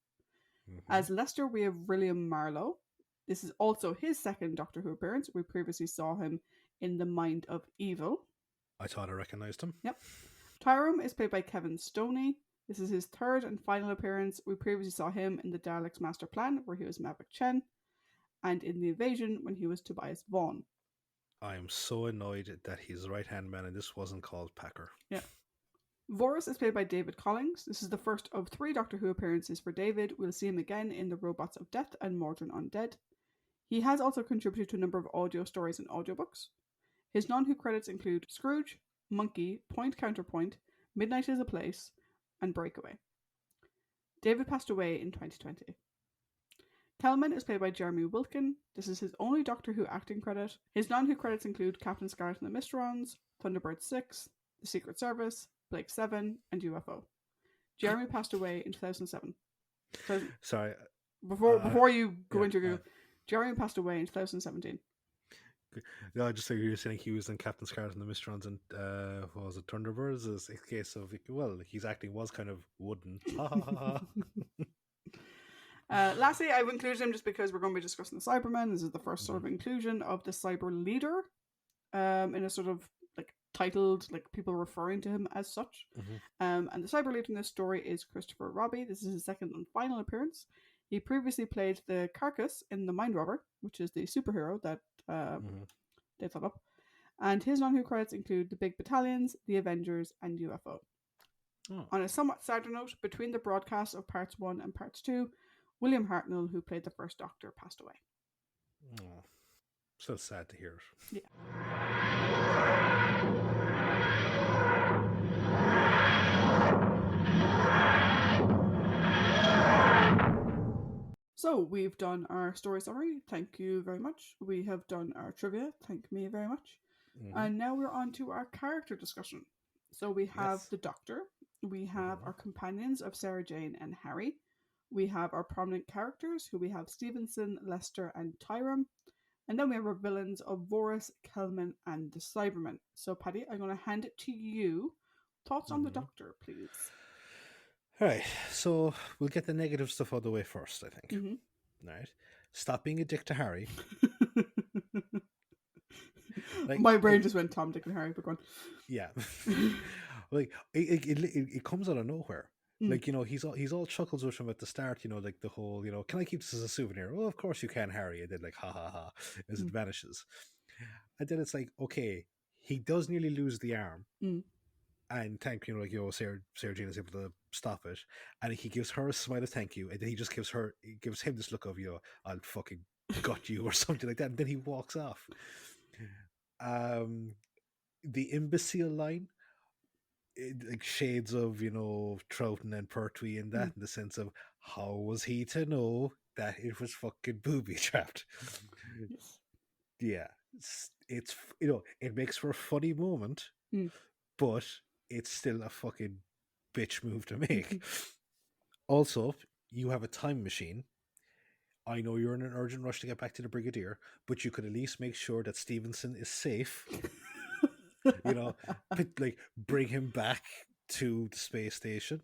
As Lester, we have William Marlowe. This is also his second Doctor Who appearance. We previously saw him in The Mind of Evil. I thought I recognised him. Yep. Tyrum is played by Kevin Stoney. This is his third and final appearance. We previously saw him in The Daleks' Master Plan, where he was Maverick Chen, and in The Invasion, when he was Tobias Vaughn. I am so annoyed that his right-hand man and this wasn't called Packer. Yeah. Vorus is played by David Collings. This is the first of 3 Doctor Who appearances for David. We'll see him again in The Robots of Death and Mordrin Undead. He has also contributed to a number of audio stories and audiobooks. His non-Who credits include Scrooge, Monkey, Point Counterpoint, Midnight is a Place, and Breakaway. David passed away in 2020. Kelman is played by Jeremy Wilkin. This is his only Doctor Who acting credit. His non-Who credits include Captain Scarlet and the Mysterons, Thunderbird 6, The Secret Service, Blake 7, and UFO. Jeremy passed away in 2007. So, sorry. Before you go into Google, Jeremy passed away in 2017. No, I just think you were saying he was in Captain Scarlet and the Mysterons and what was it, Thunderbirds? It's a case of, well, his acting was kind of wooden. Lastly, I've included him just because we're going to be discussing the Cybermen. This is the first sort of inclusion of the Cyber leader in a sort of like titled, like people referring to him as such. And the Cyber leader in this story is Christopher Robbie. This is his second and final appearance. He previously played the Carcass in The Mind Robber, which is the superhero that they thought up. And his non-Who credits include The Big Battalions, The Avengers, and UFO. On a somewhat sadder note, between the broadcasts of parts 1 and parts 2, William Hartnell, who played the first Doctor, passed away. Oh, so sad to hear it. Yeah. So we've done our story summary. Thank you very much. We have done our trivia. Thank me very much. And now we're on to our character discussion. So we have the Doctor. We have our companions of Sarah Jane and Harry. We have our prominent characters, who we have Stevenson, Lester, and Tyrum. And then we have our villains of Vorus, Kelman, and the Cybermen. So, Paddy, I'm going to hand it to you. Thoughts on the Doctor, please? All right. So, we'll get the negative stuff out of the way first, I think. All right. Stop being a dick to Harry. My brain just went Tom, Dick, and Harry, but go on. Yeah. Like, it comes out of nowhere. Like, he's all chuckles with him at the start, like the whole, can I keep this as a souvenir? Oh, of course you can, Harry. And then like, ha ha ha, as it vanishes. And then it's like, okay, he does nearly lose the arm. And thank Sarah Jane is able to stop it, and he gives her a smile of thank you, and then he just gives him this look of I'll fucking gut you or something like that, and then he walks off. The imbecile line, like shades of Troughton and Pertwee in that, in the sense of how was he to know that it was fucking booby trapped? Yes. Yeah, it's it makes for a funny moment, but it's still a fucking bitch move to make. Also, you have a time machine. I know you're in an urgent rush to get back to the Brigadier, but you could at least make sure that Stevenson is safe. Like bring him back to the space station,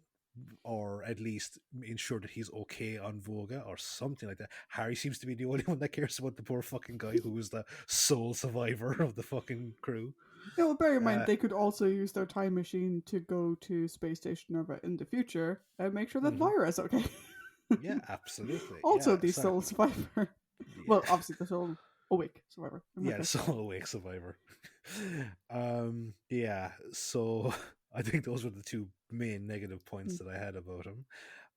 or at least ensure that he's okay on Voga or something like that. Harry seems to be the only one that cares about the poor fucking guy who was the sole survivor of the fucking crew. Well, bear in mind, they could also use their time machine to go to Space Station Nova in the future and make sure that Vira is okay. Yeah, absolutely. Also, yeah, the sole survivor. Yeah. Well, obviously, the sole awake survivor. Yeah, the sole awake survivor. Yeah, so I think those were the two main negative points that I had about him.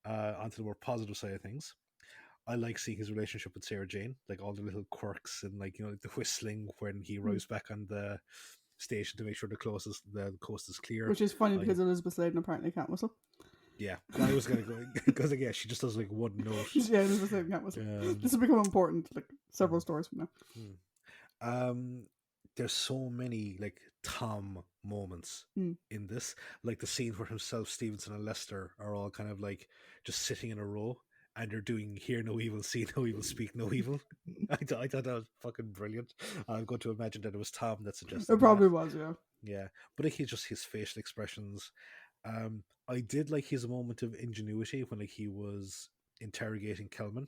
Onto the more positive side of things. I like seeing his relationship with Sarah Jane, like all the little quirks and like the whistling when he arrives back on the station to make sure the coast is clear. Which is funny because Elizabeth Sladen apparently can't whistle. Yeah, I was gonna go because yeah, she just does like one note. Yeah, Elizabeth Sladen can't whistle. This will become important like several stories from now. There's so many like Tom moments in this, like the scene where himself, Stevenson, and Lester are all kind of like just sitting in a row, and they're doing "Hear no evil, see no evil, speak no evil." I thought that was fucking brilliant. I'm going to imagine that it was Tom that suggested. It probably was, yeah. Yeah, but like he's just his facial expressions. I did like his moment of ingenuity when like he was interrogating Kelman.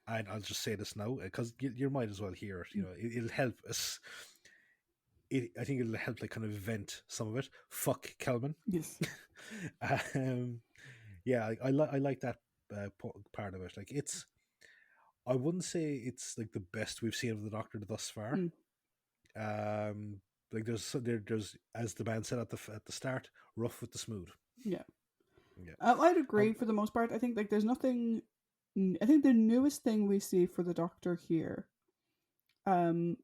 And I'll just say this now because you might as well hear it. It'll help us. I think it'll help like kind of vent some of it. Fuck Kelman. Yes. Yeah, I like that part of it. Like I wouldn't say it's like the best we've seen of the Doctor thus far. Like there's as the band said at the start, rough with the smooth. Yeah. I'd agree for the most part. I think like there's nothing. I think the newest thing we see for the Doctor here, and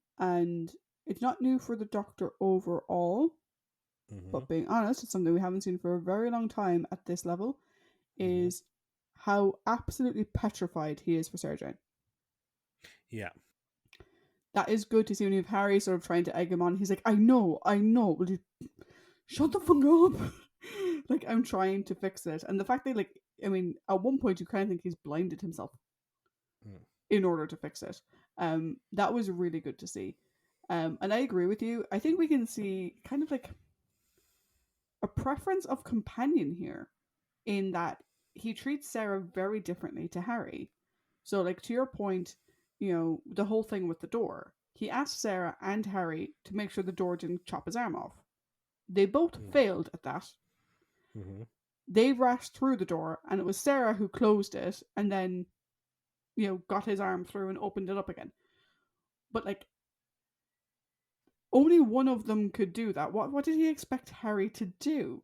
it's not new for the Doctor overall, but being honest, it's something we haven't seen for a very long time at this level, is how absolutely petrified he is for Sarah Jane. Yeah. That is good to see when you have Harry sort of trying to egg him on. He's like, I know, will you shut the fuck up? Like, I'm trying to fix it. And the fact that, like, I mean, at one point you kind of think he's blinded himself in order to fix it. That was really good to see. And I agree with you. I think we can see kind of like a preference of companion here in that he treats Sarah very differently to Harry. So, like, to your point, the whole thing with the door. He asked Sarah and Harry to make sure the door didn't chop his arm off. They both failed at that. They rushed through the door, and it was Sarah who closed it and then, got his arm through and opened it up again. But, like, only one of them could do that. What did he expect Harry to do?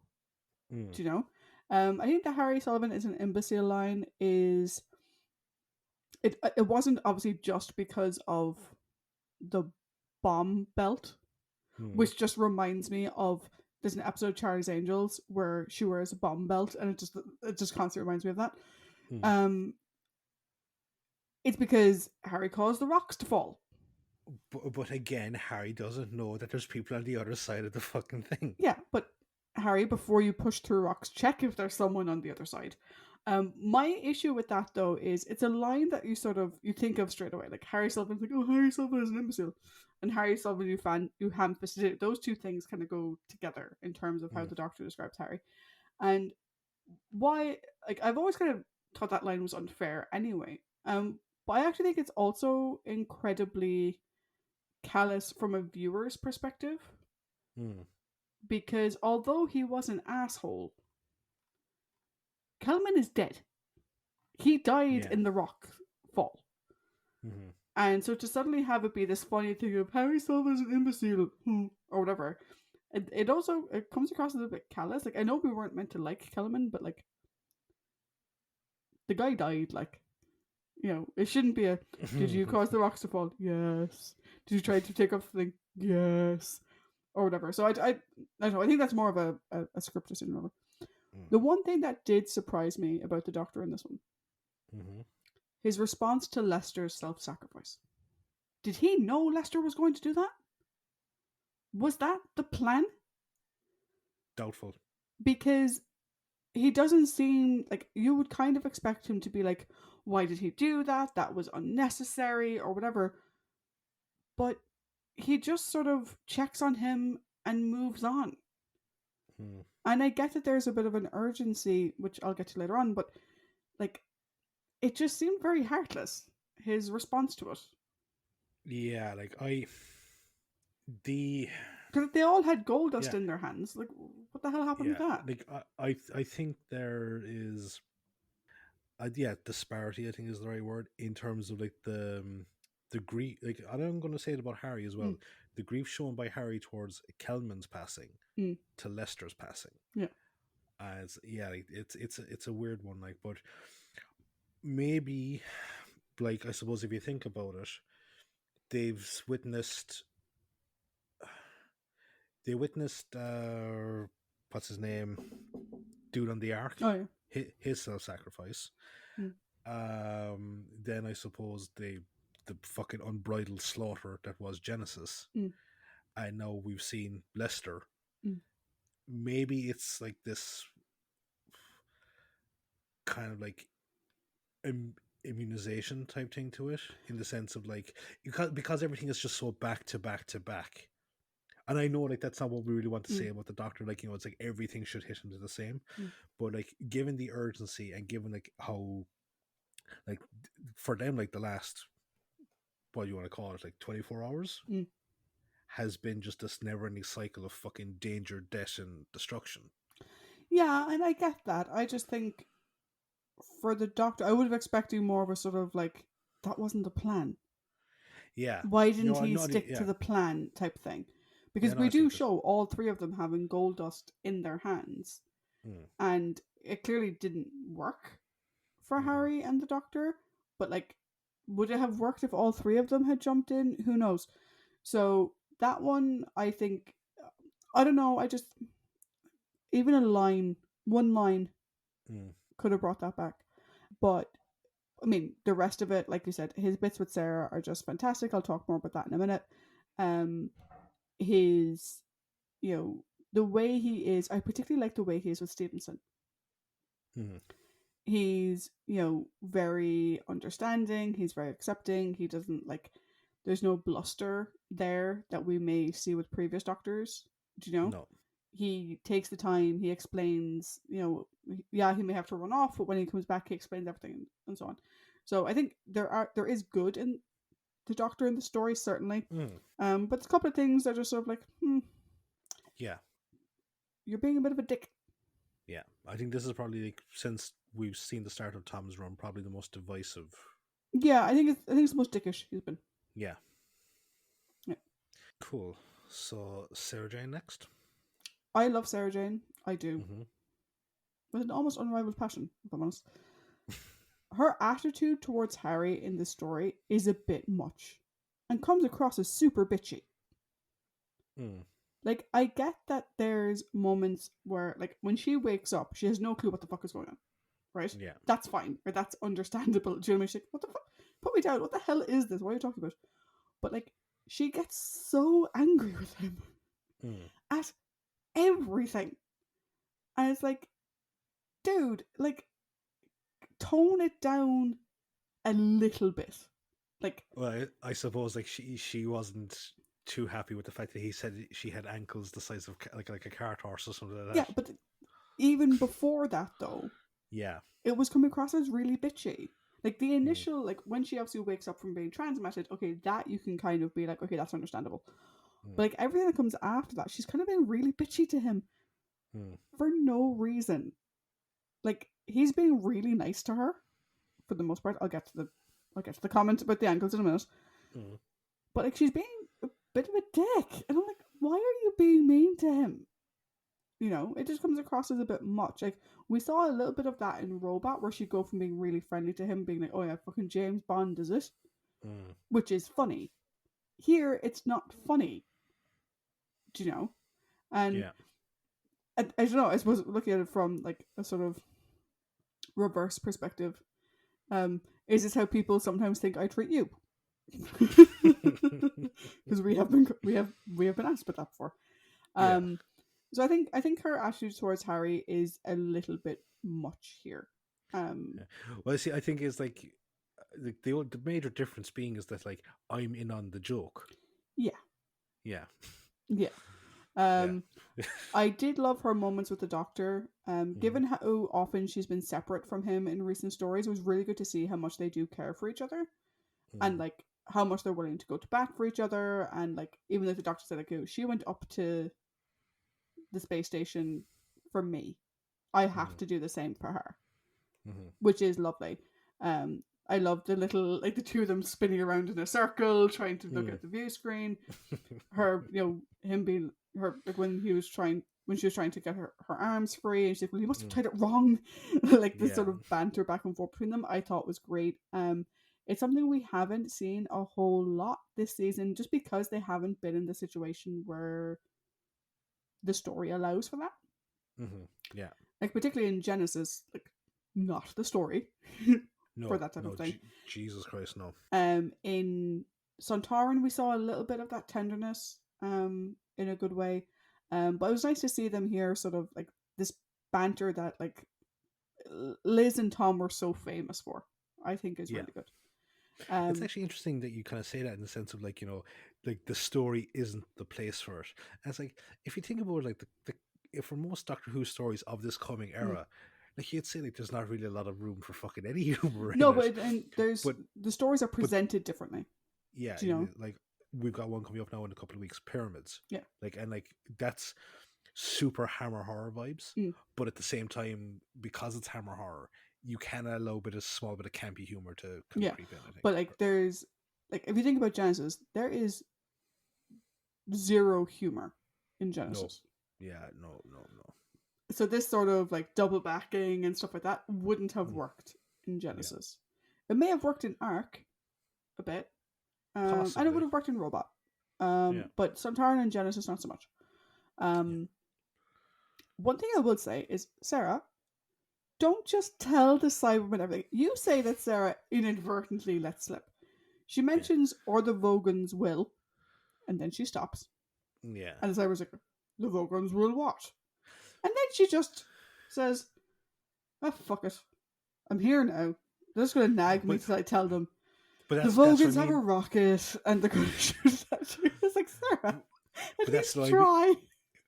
Do you know? I think the Harry Sullivan is an imbecile line is... It wasn't obviously just because of the bomb belt, which just reminds me of there's an episode of Charlie's Angels where she wears a bomb belt, and it just constantly reminds me of that. It's because Harry caused the rocks to fall. But again, Harry doesn't know that there's people on the other side of the fucking thing. Yeah, but Harry, before you push through rocks, check if there's someone on the other side. My issue with that, though, is it's a line that you think of straight away. Like, Harry Sullivan's like, oh, Harry Sullivan is an imbecile. And Harry Sullivan, you ham-fisted it. Those two things kind of go together in terms of how the Doctor describes Harry. And why, like, I've always kind of thought that line was unfair anyway. But I actually think it's also incredibly callous from a viewer's perspective. Because although he was an asshole, Kelman is dead. He died in the rock fall. Mm-hmm. And so to suddenly have it be this funny thing of Harry Styles is an imbecile, or whatever, it also it comes across as a bit callous. Like, I know we weren't meant to like Kelman, but like, the guy died. Like, you know, it shouldn't be a, did you cause the rocks to fall? Yes. Did you try to take off the thing? Yes. Or whatever. So I don't know. I think that's more of a script decision. Whatever. The one thing that did surprise me about the Doctor in this one, his response to Lester's self-sacrifice. Did he know Lester was going to do that? Was that the plan? Doubtful. Because he doesn't seem like, you would kind of expect him to be like, why did he do that? That was unnecessary or whatever. But he just sort of checks on him and moves on. And I get that there's a bit of an urgency, which I'll get to later on, but like, it just seemed very heartless, his response to it. Yeah, like because they all had gold dust in their hands. Like, what the hell happened with that? Like, I think there is, disparity, I think is the right word, in terms of like the grief. Like, and I'm going to say it about Harry as well. The grief shown by Harry towards Kelman's passing to Lester's passing. Yeah, as it's a weird one. Like, but maybe, like, I suppose if you think about it, they witnessed what's his name, dude on the ark, his self-sacrifice. Then I suppose the fucking unbridled slaughter that was Genesis, and now we've seen Lester. Maybe it's like this kind of like immunization type thing to it, in the sense of like, because everything is just so back to back to back. And I know, like, that's not what we really want to say about the Doctor. Like, you know, it's like everything should hit him to the same. But like, given the urgency and given like how, like, for them, like the last, what do you want to call it, like 24 hours has been just this never-ending cycle of fucking danger, death, and destruction. Yeah, and I get that. I just think for the Doctor, I would have expected more of a sort of like, that wasn't the plan. Yeah. Why didn't he stick to the plan type thing? Because we do show all three of them having gold dust in their hands. And it clearly didn't work for Harry and the Doctor. But like, would it have worked if all three of them had jumped in? Who knows? So that one, I think, I don't know, I just, even one line could have brought that back. But I mean, the rest of it, like you said, his bits with Sarah are just fantastic. I'll talk more about that in a minute. His, you know, the way he is, I particularly like the way he is with Stevenson. He's, you know, very understanding. He's very accepting. He doesn't like, there's no bluster there that we may see with previous Doctors. Do you know? No. He takes the time. He explains, you know, he may have to run off, but when he comes back, he explains everything and so on. So I think there is good in the Doctor in the story, certainly. But there's a couple of things that are just sort of like, yeah, you're being a bit of a dick. Yeah, I think this is probably, like, since we've seen the start of Tom's run, probably the most divisive. Yeah, I think it's the most dickish he's been. Yeah. Cool. So Sarah Jane next. I love Sarah Jane. I do. With an almost unrivaled passion, if I'm honest. Her attitude towards Harry in this story is a bit much and comes across as super bitchy. Like, I get that there's moments where, like, when she wakes up, she has no clue what the fuck is going on. Right? Yeah. That's fine. Or that's understandable. Do you know what I mean? She's like, what the fuck? Put me down. What the hell is this? What are you talking about? But, like, she gets so angry with him at everything. And it's like, dude, like, tone it down a little bit. Like, well, I suppose, like, she wasn't too happy with the fact that he said she had ankles the size of like a cart horse or something like that. Yeah, but even before that, though, it was coming across as really bitchy. Like, the initial, like, when she obviously wakes up from being transmitted, okay, that you can kind of be like, okay, that's understandable. But, like, everything that comes after that, she's kind of been really bitchy to him for no reason. Like, he's being really nice to her for the most part. I'll get to the comments about the ankles in a minute. Mm. But like she's being a bit of a dick. And I'm like, why are you being mean to him? You know, it just comes across as a bit much. Like, we saw a little bit of that in Robot, where she'd go from being really friendly to him, being like, oh yeah, fucking James Bond, is it? Mm. Which is funny. Here, it's not funny. Do you know? And yeah. I don't know, I suppose looking at it from like a sort of reverse perspective, is this how people sometimes think I treat you? Because we have been asked about that before. So I think her attitude towards Harry is a little bit much here. Well, see, I think is like the major difference being is that like I'm in on the joke. Yeah. Yeah. Yeah. I did love her moments with the Doctor. Given how often she's been separate from him in recent stories, it was really good to see how much they do care for each other, and like how much they're willing to go to bat for each other. And like, even though the Doctor said like, oh, she went up to the space station for me, I have to do the same for her, which is lovely. I love the little, like, the two of them spinning around in a circle trying to look at the view screen. Her, you know, him being her, like when she was trying to get her arms free, and she's like, well, you must have tied it wrong. Like this sort of banter back and forth between them, I thought was great. It's something we haven't seen a whole lot this season, just because they haven't been in the situation where the story allows for that. Yeah. Like, particularly in Genesis, like, not the story for that type of thing. Jesus Christ, no. In Sontaran, we saw a little bit of that tenderness, in a good way. But it was nice to see them here, sort of like this banter that like Liz and Tom were so famous for. I think is really good. It's actually interesting that you kind of say that in the sense of like, you know, like the story isn't the place for it. And it's like, if you think about like if for most Doctor Who stories of this coming era, like you'd say like there's not really a lot of room for fucking any humor. No, but the stories are presented differently. Yeah, you know, like we've got one coming up now in a couple of weeks, Pyramids. Yeah, like that's super Hammer horror vibes, but at the same time, because it's Hammer horror, you can allow a small bit of campy humor to kind of creep in. I think. But like there's like, if you think about Genesis, there is zero humor in Genesis. No. So this sort of like double backing and stuff like that wouldn't have worked in Genesis. It may have worked in Ark a bit, and it would have worked in Robot. But Sontaran and Genesis not so much. One thing I would say is, Sarah, don't just tell the Cybermen everything. You say that Sarah inadvertently let slip. She mentions, or the Vogons will, and then she stops. Yeah. And the Cyber's like, the Vogons will what? And then she just says, oh, fuck it. I'm here now. They're just going to nag me till I tell them. But the Vogons have a rocket and they're going to shoot at you. It's like, Sarah, at least try.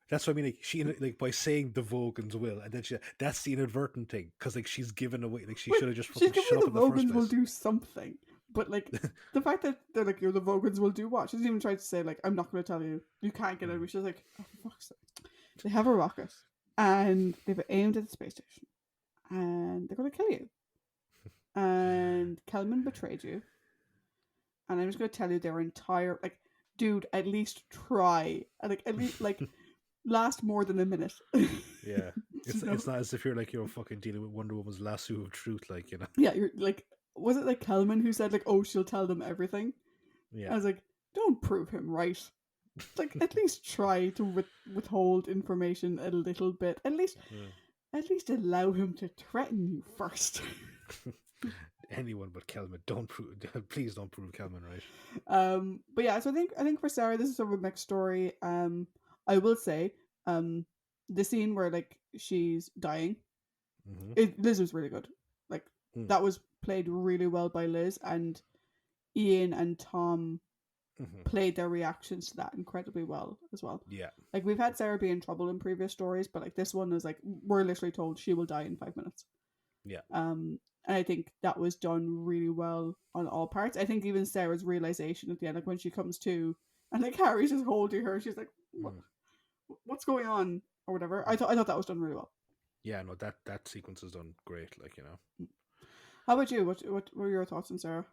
That's what I mean. Like, she, like, by saying the Vogons will, and then that's the inadvertent thing, because like she's given away, like she should have just fucking shut up in the first place. The Vogons will do something, but like the fact that they're like, the Vogons will do what? She doesn't even try to say like, I'm not going to tell you. You can't get out of it. She's like, oh, for fuck's sake. They have a rocket and they've aimed at the space station, and they're going to kill you. And Kelman betrayed you, and I'm just going to tell you their entire, like, dude, at least try, like, at least like. Last more than a minute. Yeah. It's not as if you're like, you're fucking dealing with Wonder Woman's lasso of truth, like, you know. Yeah, you're like, was it like Kelman who said like, oh, she'll tell them everything? Yeah. I was like, don't prove him right. Like, at least try to withhold information a little bit. At least allow him to threaten you first. Anyone but Kelman, please don't prove Kelman right. But yeah, so I think for Sarah, this is sort of a mixed story. I will say, the scene where like she's dying, Liz was really good. Like that was played really well by Liz, and Ian and Tom played their reactions to that incredibly well as well. Yeah, like we've had Sarah be in trouble in previous stories, but like this one is like, we're literally told she will die in 5 minutes. Yeah. And I think that was done really well on all parts. I think even Sarah's realization at the end, like when she comes to, and like Harry's just holding her, she's like, what's going on or whatever. I thought that was done really well. Yeah, no, that sequence is done great. Like, you know. How about you? What were your thoughts on Sarah?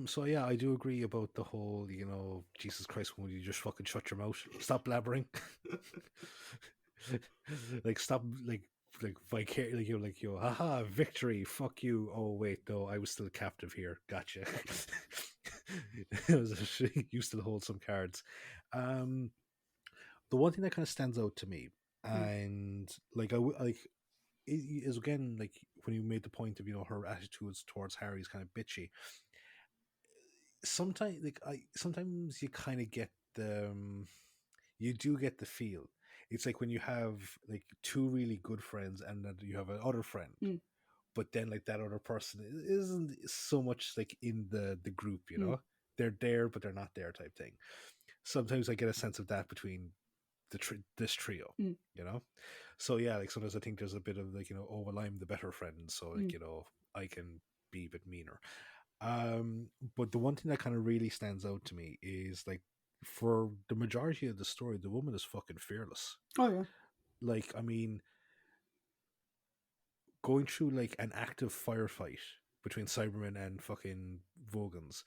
So yeah, I do agree about the whole, you know, Jesus Christ, will you just fucking shut your mouth? Stop blabbering. Like stop like like you haha, victory, fuck you. Oh wait, no, I was still captive here. Gotcha. You still hold some cards. Um the one thing that kind of stands out to me, and like like is again, like when you made the point of, you know, her attitudes towards Harry is kind of bitchy. Sometimes like I sometimes you kind of get the you do get the feel. It's like when you have like two really good friends and then you have another friend, Mm. but then like that other person isn't so much like in the group, you Mm. know. They're there but they're not there type thing. Sometimes I get a sense of that between this trio, Mm. you know. So yeah, like sometimes I think there's a bit of like, you know, oh well, I'm the better friend, so like, Mm. you know, I can be a bit meaner. But the one thing that kind of really stands out to me is like for the majority of the story, the woman is fucking fearless. Oh yeah. Like, I mean, going through like an active firefight between Cybermen and fucking Vogons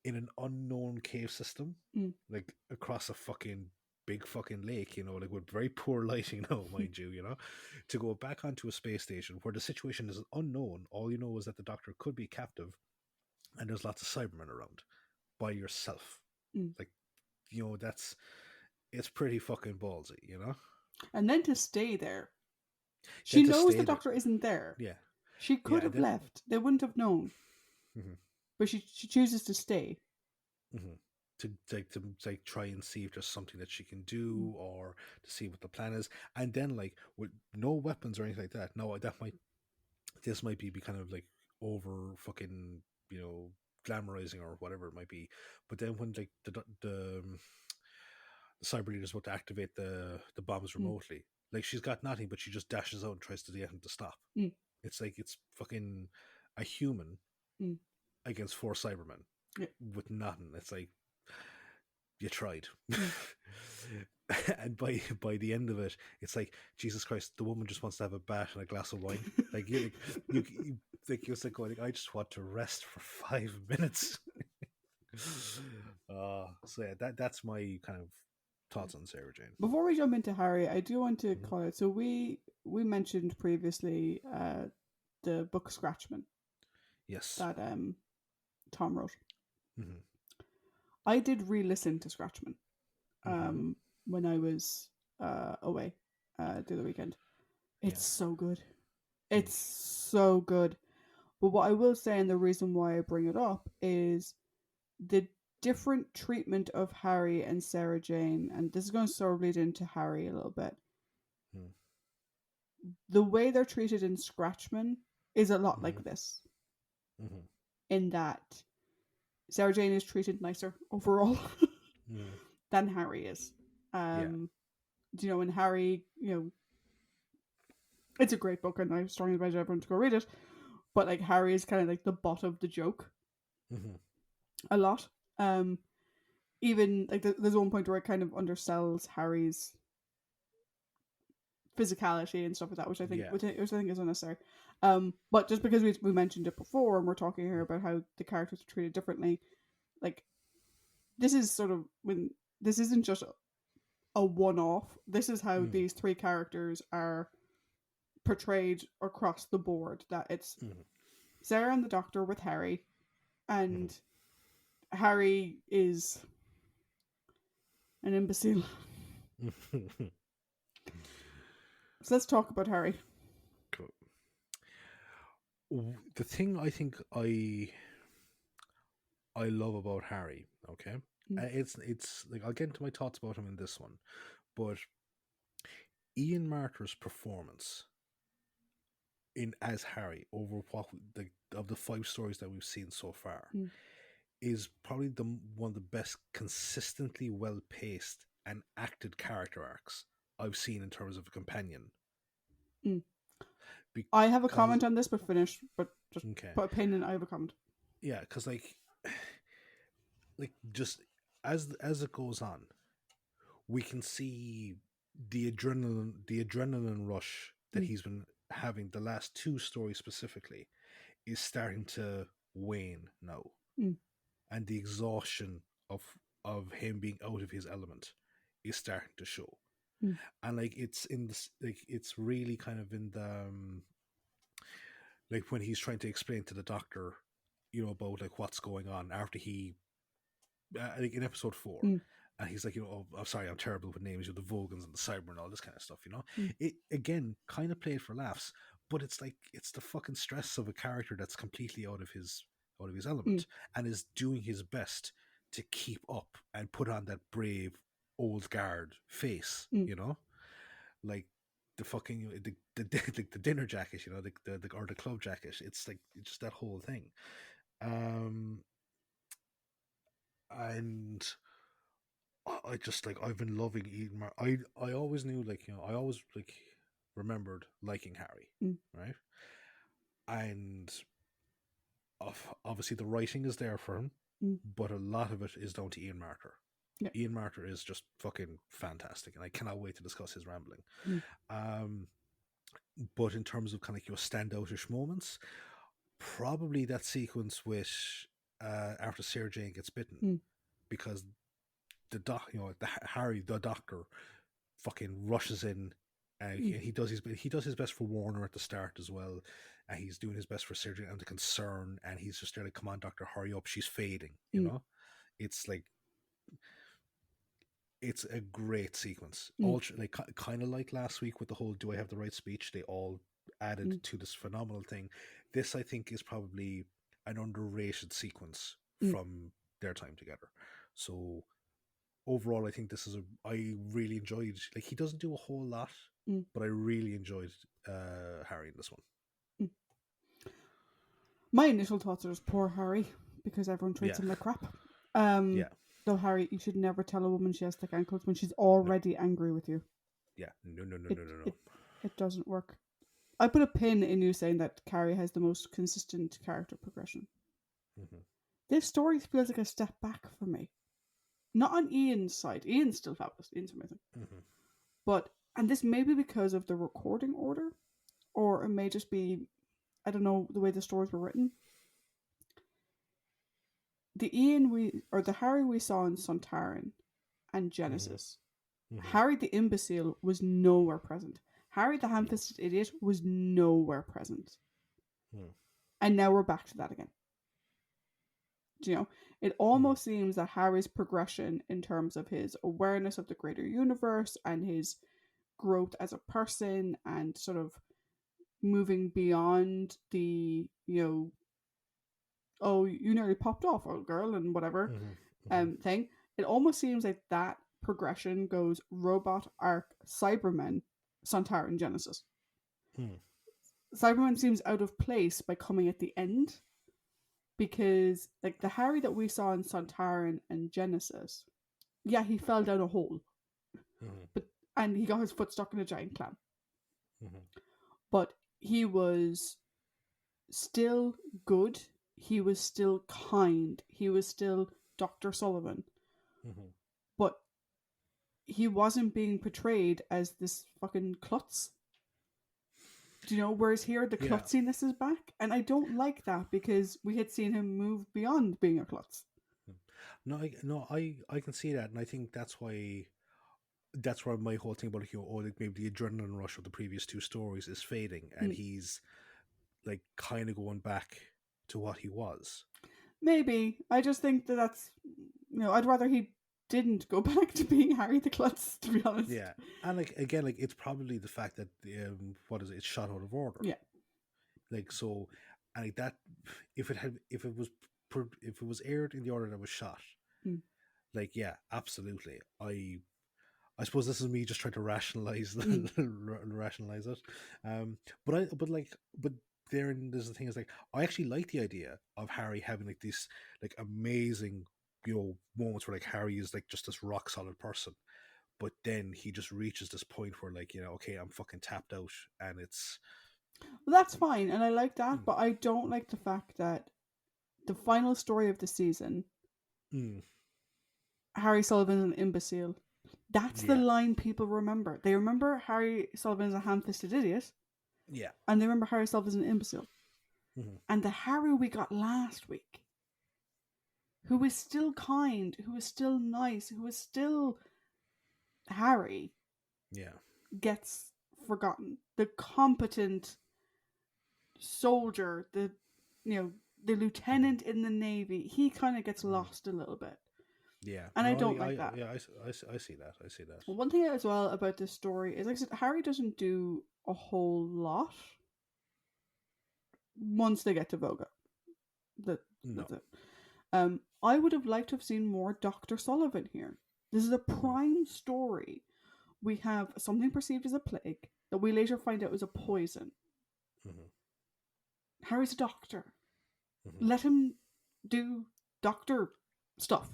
in an unknown cave system, Mm. like across a fucking big fucking lake, you know, like with very poor lighting now, mind you, you know, to go back onto a space station where the situation is unknown. All you know is that the Doctor could be captive and there's lots of Cybermen around by yourself. Mm. Like, you know, it's pretty fucking ballsy, you know? And then to stay there. She Then to knows the stay there. Doctor isn't there. Yeah. She could Yeah, have then left. They wouldn't have known. mm-hmm, But she chooses to stay. mm-hmm. To like try and see if there's something that she can Mm. do or to see what the plan is. And then like with no weapons or anything like that. No, this might be kind of like over fucking, you know, glamorizing or whatever it might be. But then when like the cyber leader is about to activate the bombs Mm. remotely. Like she's got nothing, but she just dashes out and tries to get him to stop. Mm. It's like it's fucking a human Mm. against four Cybermen Yeah. with nothing. It's like you tried. Mm. And by the end of it, it's like Jesus Christ. The woman just wants to have a bath and a glass of wine. Like you like you're like going, I just want to rest for 5 minutes. So yeah, that's my kind of thoughts on Sarah Jane. Before we jump into Harry, I do want to Mm-hmm. call it. So we mentioned previously the book Scratchman. Yes. That Tom wrote. Mm-hmm. I did re-listen to Scratchman Mm-hmm. when I was away the other weekend. It's so good. It's so good. But what I will say, and the reason why I bring it up, is the different treatment of Harry and Sarah Jane, and this is going to sort of lead into Harry a little bit. Mm-hmm. The way they're treated in Scratchman is a lot Mm-hmm. like this, Mm-hmm. in that Sarah Jane is treated nicer overall Mm-hmm. than Harry is. Yeah. You know, and Harry, you know, it's a great book, and I strongly advise everyone to go read it. But like Harry is kind of like the butt of the joke Mm-hmm. a lot. Even like there's one point where it kind of undersells Harry's physicality and stuff like that, which I think Yeah. which I think is unnecessary. But just because we mentioned it before, and we're talking here about how the characters are treated differently, like this is sort of when this isn't just a one-off. This is how Mm-hmm. these three characters are portrayed across the board. That it's Mm-hmm. Sarah and the Doctor with Harry, Mm-hmm. and Harry is an imbecile. So let's talk about Harry. Cool. The thing I think I love about Harry, okay, it's like I'll get into my thoughts about him in this one, but Ian Marter's performance in as Harry over what of the 5 stories that we've seen so far is probably the one of the best consistently well paced and acted character arcs I've seen in terms of a companion. I have a Because comment on this, but finish. But just okay, put a pin in. I have a comment. yeah, because like just as it goes on, we can see the adrenaline rush that he's been having the last 2 stories specifically is starting to wane now, and the exhaustion of him being out of his element is starting to show. And like it's in this, like it's really kind of in the like when he's trying to explain to the doctor, you know, about like what's going on after he like in episode 4, and he's like, you know, oh, I'm sorry, I'm terrible with names, you know, the Vogans and the Cyber and all this kind of stuff, you know. It again kind of played for laughs, but it's like it's the fucking stress of a character that's completely out of his element and is doing his best to keep up and put on that brave old guard face, you know, like the fucking the dinner jacket, you know, the or the club jacket. It's like just that whole thing, and I just like I've been loving Eden. I always knew, like, you know, I always like remembered liking Harry, right? And obviously the writing is there for him, but a lot of it is down to Ian Marter. Yeah. Ian Marter is just fucking fantastic, and I cannot wait to discuss his rambling. But in terms of kind of, you know, standoutish moments, probably that sequence with after Sarah Jane gets bitten, because the Harry, the doctor, fucking rushes in. He does his best for Warner at the start as well, and he's doing his best for Sarah Jane and the concern, and he's just there like, come on, doctor, hurry up, she's fading. You know, it's like, it's a great sequence. All like kind of like last week with the whole "Do I have the right speech?" They all added to this phenomenal thing. This, I think, is probably an underrated sequence from their time together. So overall, I think this is I really enjoyed. Like, he doesn't do a whole lot, but I really enjoyed Harry in this one. My initial thoughts are just poor Harry, because everyone treats him like crap. So Harry, you should never tell a woman she has thick ankles when she's already angry with you. Yeah, no. It doesn't work. I put a pin in you saying that Carrie has the most consistent character progression. This story feels like a step back for me. Not on Ian's side. Ian's still fabulous. Ian's amazing. But, and this may be because of the recording order, or it may just be, I don't know, the way the stories were written. The Harry we saw in Sontaran and Genesis, Harry the imbecile was nowhere present. Harry the ham-fisted idiot was nowhere present. And now we're back to that again. Do you know? It almost seems that Harry's progression in terms of his awareness of the greater universe and his growth as a person and sort of moving beyond the, you know, oh, you nearly popped off, old girl, and whatever thing. It almost seems like that progression goes robot, arc, Cybermen, Sontaran, Genesis. Cybermen seems out of place by coming at the end, because like the Harry that we saw in Sontaran and Genesis, yeah, he fell down a hole, and he got his foot stuck in a giant clam. But he was still good. He was still kind. He was still Dr. Sullivan. But he wasn't being portrayed as this fucking klutz. Do you know? Whereas here, the klutziness is back. And I don't like that, because we had seen him move beyond being a klutz. I can see that. And I think that's why my whole thing about, you know, like maybe the adrenaline rush of the previous 2 stories is fading, and he's like kind of going back to what he was. Maybe. I just think that's, you know, I'd rather he didn't go back to being Harry the Klutz, to be honest. Yeah. And like, again, like, it's probably the fact that it's shot out of order. Yeah. Like, so, and like that, if it was aired in the order that was shot, like, yeah, absolutely. I suppose this is me just trying to rationalize rationalize it. But there's the thing is, like, I actually like the idea of Harry having like these like amazing, you know, moments where like Harry is like just this rock solid person, but then he just reaches this point where, like, you know, okay, I'm fucking tapped out, and it's, well, that's fine, and I like that, but I don't like the fact that the final story of the season, Harry Sullivan is an imbecile. That's the line people remember. They remember Harry Sullivan as a ham-fisted idiot. Yeah. And they remember Harry Sullivan as an imbecile. Mm-hmm. And the Harry we got last week, who is still kind, who is still nice, who is still Harry, gets forgotten. The competent soldier, the lieutenant in the Navy, he kind of gets lost a little bit. Yeah. And I don't like that. Yeah, I see that. I see that. Well, one thing as well about this story is, like I said, Harry doesn't do a whole lot once they get to Voga. That's it. I would have liked to have seen more Dr. Sullivan here. This is a prime story. We have something perceived as a plague that we later find out is a poison. Harry's a doctor. Let him do doctor stuff.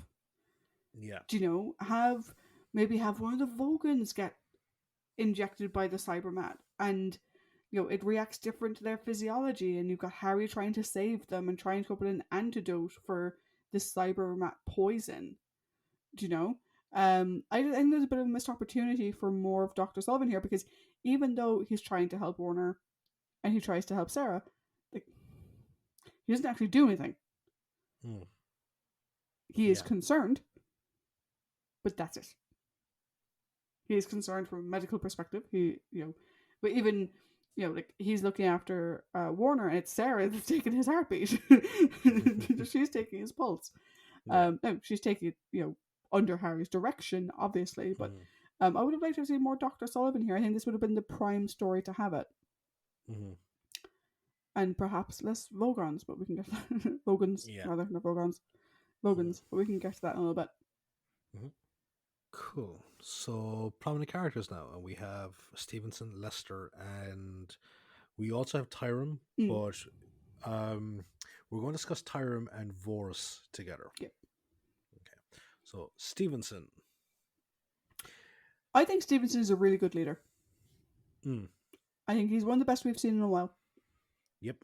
Yeah. Do you know, maybe have one of the Vogans get injected by the Cybermen, and it reacts different to their physiology, and you've got Harry trying to save them and trying to come up with an antidote for this Cybermen poison. Do you know? I think there's a bit of a missed opportunity for more of Dr. Sullivan here, because even though he's trying to help Warner and he tries to help Sarah, like, he doesn't actually do anything. He is concerned, but that's it. He is concerned from a medical perspective. But even, like, he's looking after Warner, and it's Sarah that's taking his heartbeat. She's taking his pulse. No, she's taking it, under Harry's direction, obviously. But I would have liked to see more Dr. Sullivan here. I think this would have been the prime story to have it. And perhaps less Vogons, but we can get that. Vogans, rather, not Vogons. Vogans, but we can get to that in a little bit. Cool. So, prominent characters now. And we have Stevenson, Lester, and we also have Tyrone, but we're going to discuss Tyrone and Vorus together. Yep. Okay. So, Stevenson. I think Stevenson is a really good leader. I think he's one of the best we've seen in a while. Yep.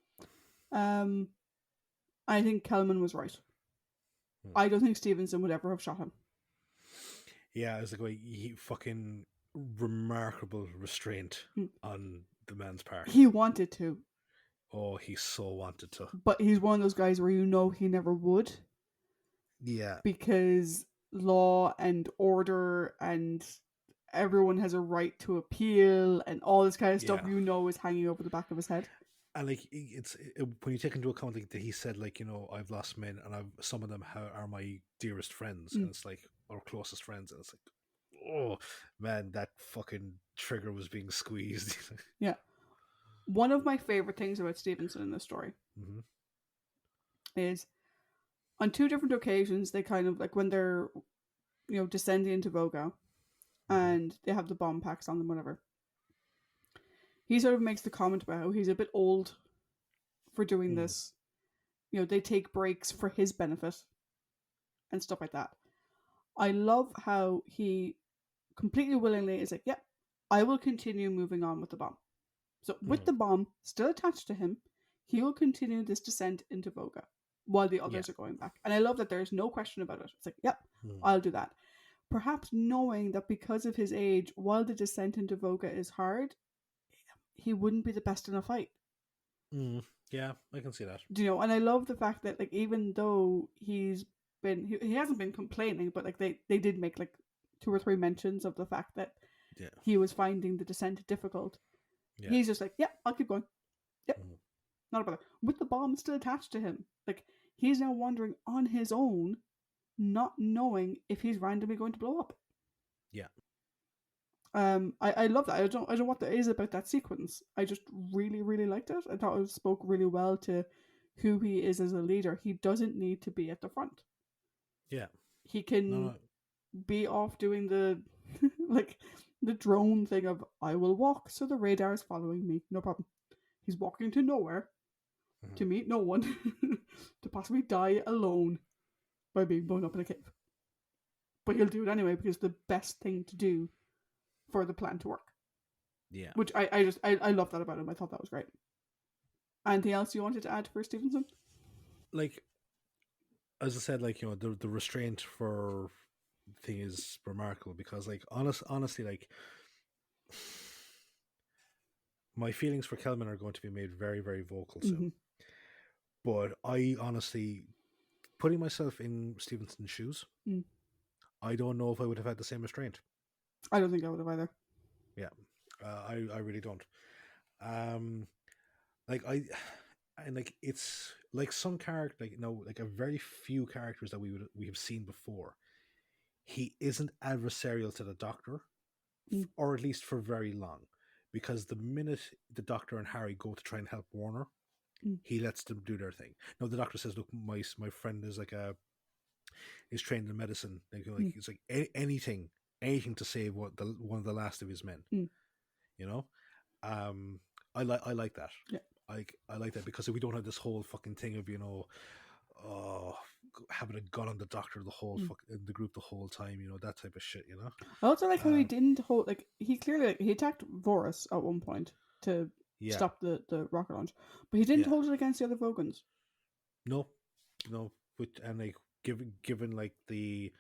I think Kelman was right. I don't think Stevenson would ever have shot him. Yeah, it's like he fucking remarkable restraint on the man's part. He wanted to. Oh, he so wanted to. But he's one of those guys where he never would. Yeah. Because law and order and everyone has a right to appeal and all this kind of stuff is hanging over the back of his head. And like it's when you take into account like that he said, like, I've lost men and some of them are my dearest friends, and it's like our closest friends, and it's like, oh man, that fucking trigger was being squeezed. Yeah. One of my favorite things about Stevenson in this story is on two different occasions they kind of, like, when they're descending into Voga and they have the bomb packs on them, whatever. He sort of makes the comment about how he's a bit old for doing this. They take breaks for his benefit and stuff like that. I love how he completely willingly is like, yep, I will continue moving on with the bomb. So with the bomb still attached to him, he will continue this descent into Voga while the others are going back. And I love that there's no question about it. It's like, yep, I'll do that. Perhaps knowing that because of his age, while the descent into Voga is hard, he wouldn't be the best in a fight. Yeah, I can see that. And I love the fact that, like, even though he hasn't been complaining, but like they did make like 2 or 3 mentions of the fact that he was finding the descent difficult. Yeah. He's just like, yep, I'll keep going. Yep, not a bother. With the bomb still attached to him, like, he's now wandering on his own, not knowing if he's randomly going to blow up. Yeah. I love that. I don't know what there is about that sequence. I just really, really liked it. I thought it spoke really well to who he is as a leader. He doesn't need to be at the front. Yeah. He can be off doing the like the drone thing of, I will walk so the radar is following me. No problem. He's walking to nowhere to meet no one to possibly die alone by being blown up in a cave. But he'll do it anyway because it's the best thing to do for the plan to work. Yeah. Which I love that about him. I thought that was great. Anything else you wanted to add for Stevenson? Like, as I said, like, the restraint for thing is remarkable because, like, honestly, like, my feelings for Kelman are going to be made very, very vocal soon. But I honestly, putting myself in Stevenson's shoes, I don't know if I would have had the same restraint. I don't think I would have either. Yeah, I really don't. Like like it's like some character, like, like a very few characters that we have seen before. He isn't adversarial to the Doctor, or at least for very long, because the minute the Doctor and Harry go to try and help Warner, he lets them do their thing. Now the Doctor says, "Look, my friend is is trained in medicine. He's like anything to save one of the last of his men." You know, I like that. Yeah. I like that because we don't have this whole fucking thing of having a gun on the Doctor the group the whole time, that type of shit. I also like how he didn't hold, like, he clearly, he attacked Vorus at one point to stop the rocket launch, but he didn't hold it against the other Vogons. No, and like given like the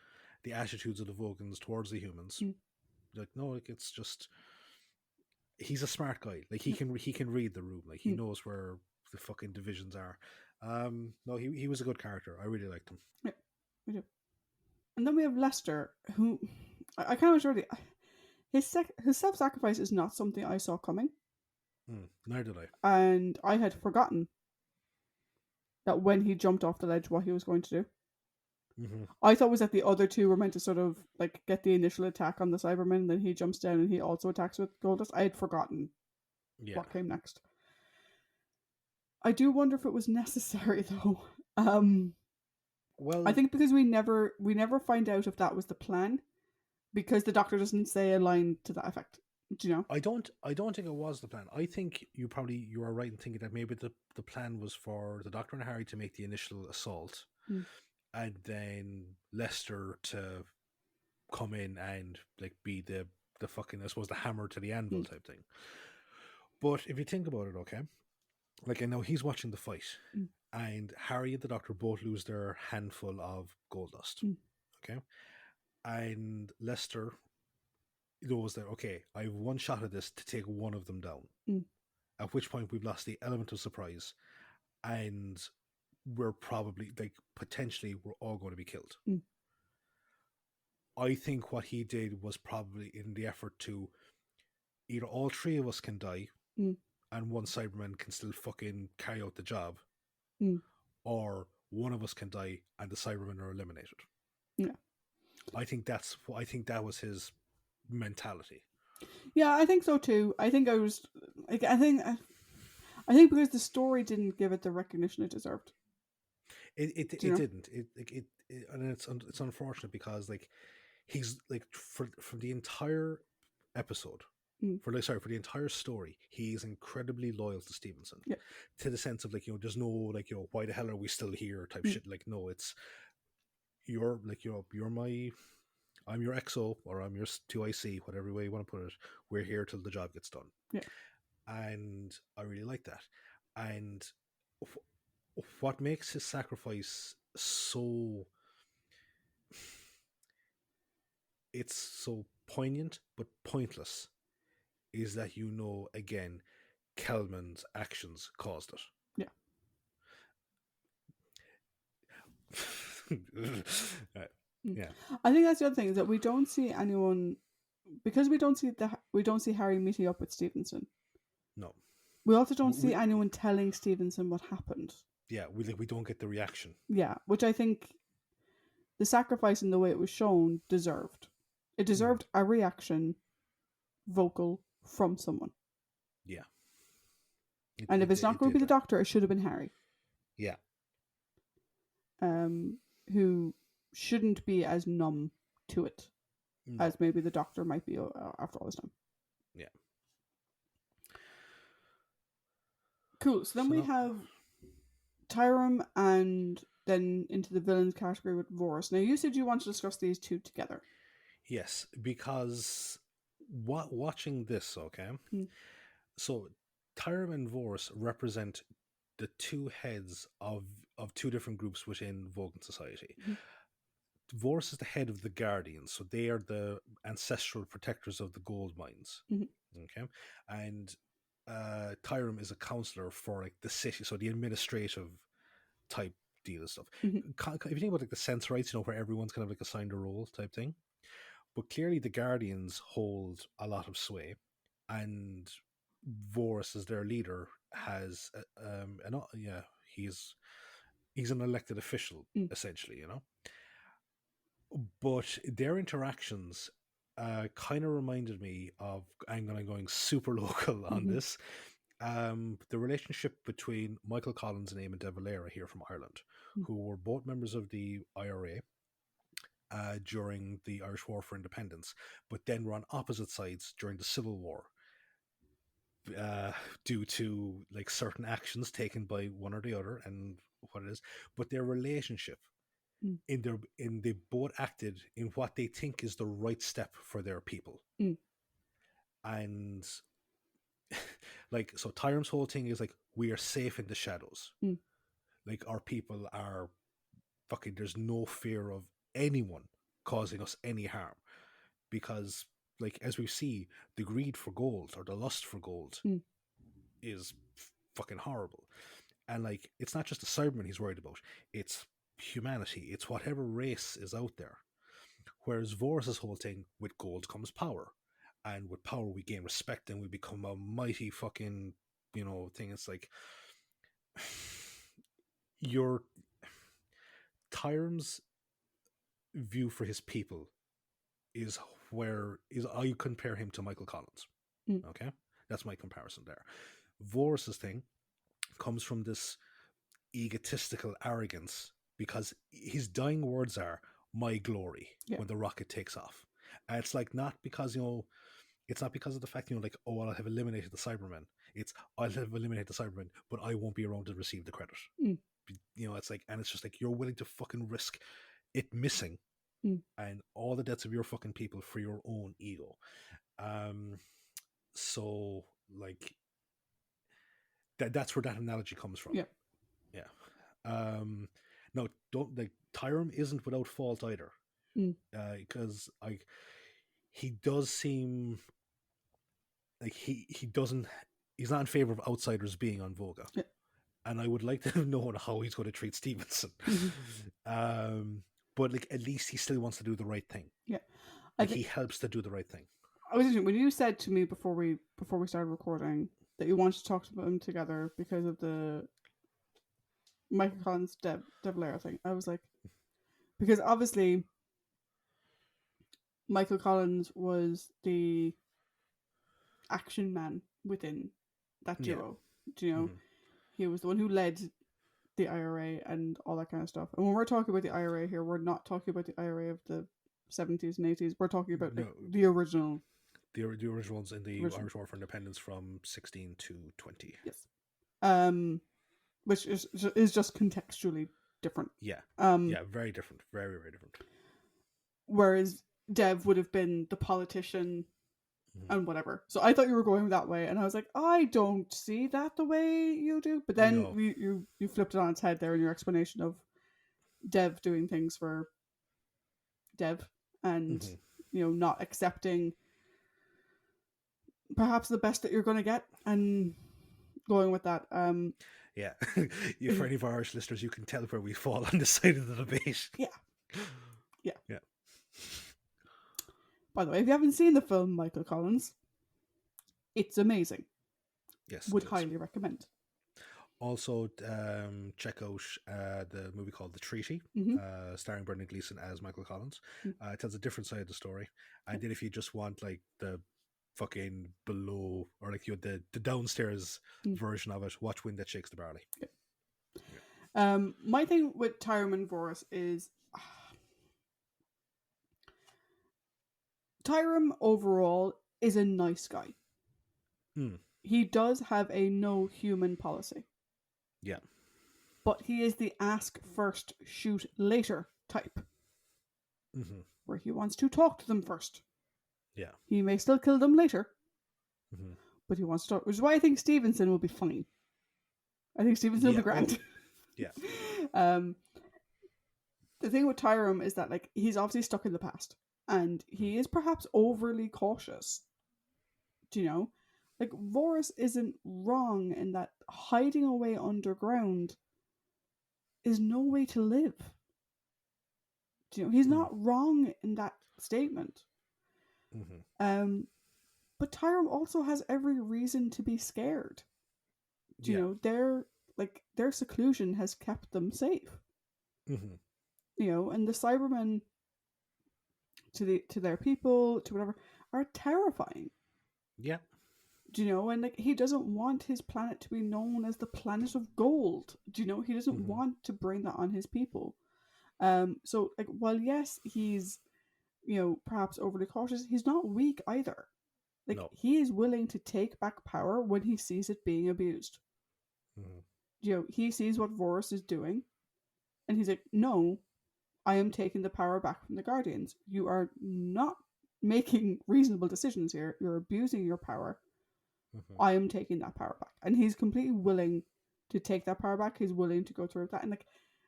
attitudes of the Vogons towards the humans, like, no, like, it's just, he's a smart guy. Like, he can read the room. Like, he knows where the fucking divisions are. No, he was a good character. I really liked him. Yeah, we do. And then we have Lester, who I kind of already. His self-sacrifice is not something I saw coming. Neither did I. And I had forgotten that when he jumped off the ledge, what he was going to do. I thought was that the other two were meant to sort of like get the initial attack on the Cybermen, and then he jumps down and he also attacks with Goldust. I had forgotten what came next. I do wonder if it was necessary though. Well, I think because we never find out if that was the plan, because the Doctor doesn't say a line to that effect. Do you know? I don't think it was the plan. I think you are right in thinking that maybe the plan was for the Doctor and Harry to make the initial assault, and then Lester to come in and like be the fucking, I suppose, the hammer to the anvil type thing. But if you think about it, okay, like, I know he's watching the fight, and Harry and the Doctor both lose their handful of Goldust, okay, and Lester knows that, okay, I have one shot at this to take one of them down. At which point we've lost the element of surprise, and we're probably, like, potentially we're all going to be killed. I think what he did was probably in the effort to either all three of us can die, and one Cyberman can still fucking carry out the job, or one of us can die and the Cybermen are eliminated. Yeah, I think that was his mentality. Yeah, I think so too. I think I think because the story didn't give it the recognition it deserved. It didn't. And it's unfortunate because, like, he's like, from the entire episode, for the entire story, he's incredibly loyal to Stevenson. Yeah. To the sense of, like, there's no, like, why the hell are we still here type shit. Like, no, it's you're I'm your XO, or I'm your 2IC, whatever way you want to put it. We're here till the job gets done. Yeah. And I really like that. And what makes his sacrifice so poignant but pointless is that, again, Kelman's actions caused it. Yeah. Yeah. I think that's the other thing, is that we don't see anyone, because we don't see Harry meeting up with Stevenson. No. We also don't see anyone telling Stevenson what happened. Yeah, we don't get the reaction. Yeah, which I think the sacrifice and the way it was shown deserved. It deserved a reaction, vocal, from someone. Yeah. And if it's not going to be the Doctor, it should have been Harry. Yeah. Who shouldn't be as numb to it as maybe the Doctor might be after all this time. Yeah. Cool. So then we have Tyrum, and then into the villains category with Vorus. Now, you said you want to discuss these two together. Yes, because watching this, okay, so Tyrum and Vorus represent the two heads of two different groups within Vogan society. Vorus is the head of the Guardians, so they are the ancestral protectors of the gold mines. Mm-hmm. Okay, and Tyrum is a counselor for like the city, so the administrative type deal and stuff. Mm-hmm. If you think about like the sense rights, where everyone's kind of like assigned a role type thing, but clearly the Guardians hold a lot of sway, and Vorus as their leader has he's an elected official essentially, but their interactions kind of reminded me of, I'm going super local on this, the relationship between Michael Collins and Eamon de Valera here from Ireland, who were both members of the IRA during the Irish War for Independence, but then were on opposite sides during the Civil War due to like certain actions taken by one or the other and what it is. But their relationship, they both acted in what they think is the right step for their people. And like, so Tyrum's whole thing is like, we are safe in the shadows. Like, our people are fucking, there's no fear of anyone causing us any harm, because like, as we see, the greed for gold or the lust for gold is fucking horrible. And like, it's not just the Cybermen he's worried about, it's humanity, it's whatever race is out there. Whereas Vorus's whole thing, with gold comes power, and with power we gain respect and we become a mighty fucking thing. It's like, your Tyrum's view for his people is I compare him to Michael Collins. Okay, that's my comparison there. Vorus's thing comes from this egotistical arrogance, because his dying words are, my glory, when the rocket takes off. And it's like, not because it's not because of the fact like, oh, I'll have eliminated the Cybermen. It's, I'll have eliminated the Cybermen, but I won't be around to receive the credit. It's like, and it's just like, you're willing to fucking risk it missing and all the deaths of your fucking people for your own ego. So like, that's where that analogy comes from. No, don't, like, Tyrum isn't without fault either, because like, he does seem like he's not in favor of outsiders being on Voga, and I would like to have known how he's going to treat Stevenson. But like, at least he still wants to do the right thing. Like, he helps to do the right thing. I was when you said to me before we started recording that you wanted to talk to them together because of the Michael Collins De Valera thing, I was like, because obviously Michael Collins was the action man within that duo. Do you know? He was the one who led the IRA and all that kind of stuff. And when we're talking about the IRA here, we're not talking about the IRA of the 70s and 80s. We're talking about the original. The original ones in the Irish War for Independence from 16 to 20. Yes. Which is just contextually different. Very different. Very, very different. Whereas Dev would have been the politician and whatever. So I thought you were going that way, and I was like, I don't see that the way you do. But then you flipped it on its head there in your explanation of Dev doing things for Dev and not accepting perhaps the best that you're going to get and going with that. For any of our Irish listeners, you can tell where we fall on the side of the debate. Yeah. By the way, if you haven't seen the film Michael Collins, it's amazing. Yes, would highly recommend. Also, check out the movie called The Treaty, starring Brendan Gleeson as Michael Collins. It tells a different side of the story. And then if you just want like the fucking below, or like the downstairs version of it, watch Wind That Shakes the Barley. My thing with Tyrum and Vorus is Tyrum overall is a nice guy. He does have a no human policy. But he is the ask first, shoot later type. Where he wants to talk to them first. He may still kill them later. But he wants to talk. Which is why I think Stevenson will be funny. I think Stevenson will be grand. The thing with Tyrone is that, like, he's obviously stuck in the past, and he is perhaps overly cautious. Do you know? Like, Vorus isn't wrong in that hiding away underground is no way to live. Do you know? He's not wrong in that statement. But Tyrone also has every reason to be scared. Do you know, their seclusion has kept them safe. You know, and the Cybermen to their people, to whatever, are terrifying. Yeah. Do you know? And like, he doesn't want his planet to be known as the planet of gold. Do you know? He doesn't want to bring that on his people. So like, while yes, he's, you know, perhaps overly cautious, he's not weak either. Like, he is willing to take back power when he sees it being abused. You know, he sees what Vorus is doing, and he's like, no, I am taking the power back from the Guardians. You are not making reasonable decisions here. You're abusing your power. I am taking that power back. And he's completely willing to take that power back. He's willing to go through that. And like,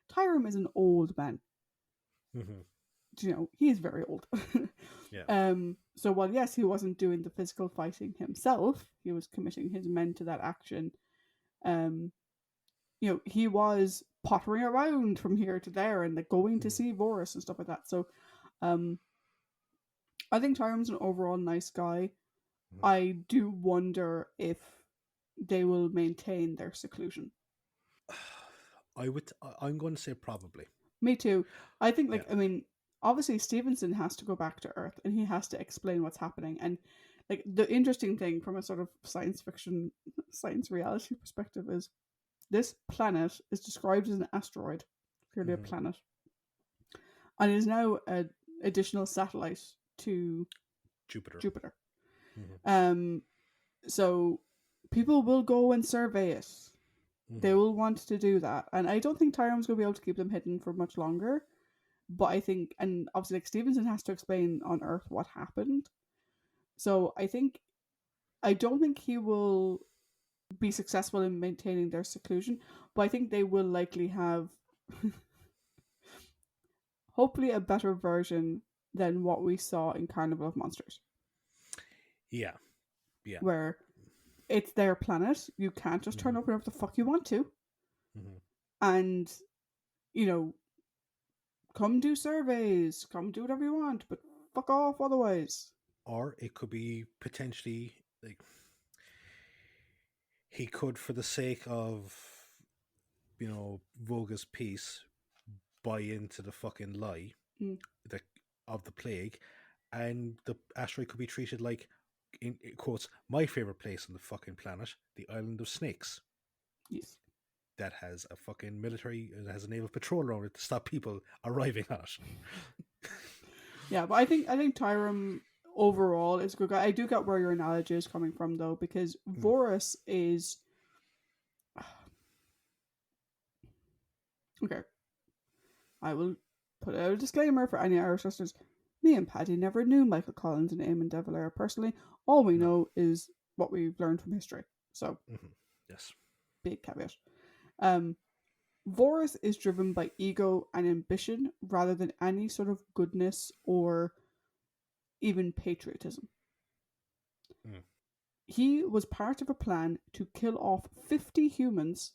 Tyrone is an old man. You know, he is very old. So while yes, he wasn't doing the physical fighting himself, he was committing his men to that action. You know, he was pottering around from here to there and like going to see Vorus and stuff like that. So I think Tyrone's an overall nice guy. I do wonder if they will maintain their seclusion. I'm going to say probably. Me too. I think, like, I mean, obviously Stevenson has to go back to Earth and he has to explain what's happening. And like, the interesting thing from a sort of science fiction, science reality perspective is this planet is described as an asteroid, clearly a planet, and is now an additional satellite to Jupiter. So people will go and survey it. They will want to do that, and I don't think Tyrone's going to be able to keep them hidden for much longer. But I think, and obviously, like, Stevenson has to explain on Earth what happened. So I don't think he will be successful in maintaining their seclusion, but I think they will likely have hopefully a better version than what we saw in Carnival of Monsters. Yeah. Where it's their planet, you can't just turn up whenever the fuck you want to. And, you know, come do surveys, come do whatever you want, but fuck off otherwise. Or it could be potentially, like, he could, for the sake of, you know, Voga's peace, buy into the fucking lie of the plague, and the asteroid could be treated like, in quotes, my favorite place on the fucking planet, the island of snakes. Yes. That has a fucking military, it has a naval patrol around it to stop people arriving on it. Yeah, but I think Tyrone overall is a good guy. I do get where your analogy is coming from, though, because Vorus is... Okay. I will put out a disclaimer for any Irish listeners. Me and Paddy never knew Michael Collins and Eamon de Valera personally. All we know is what we've learned from history. So, yes, big caveat. Vorus is driven by ego and ambition rather than any sort of goodness or even patriotism. He was part of a plan to kill off 50 humans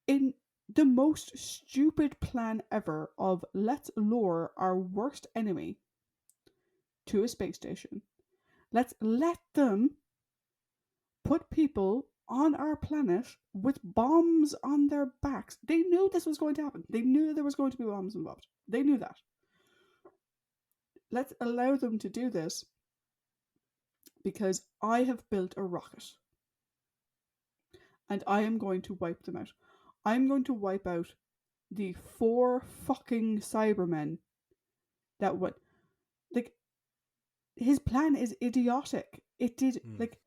in the most stupid plan ever of let's lure our worst enemy to a space station. Let's let them put people on our planet with bombs on their backs. They knew this was going to happen. They knew there was going to be bombs involved. They knew that. Let's allow them to do this because I have built a rocket. And I am going to wipe them out. I'm going to wipe out the 4 fucking Cybermen that would... Like, his plan is idiotic. It did... Like,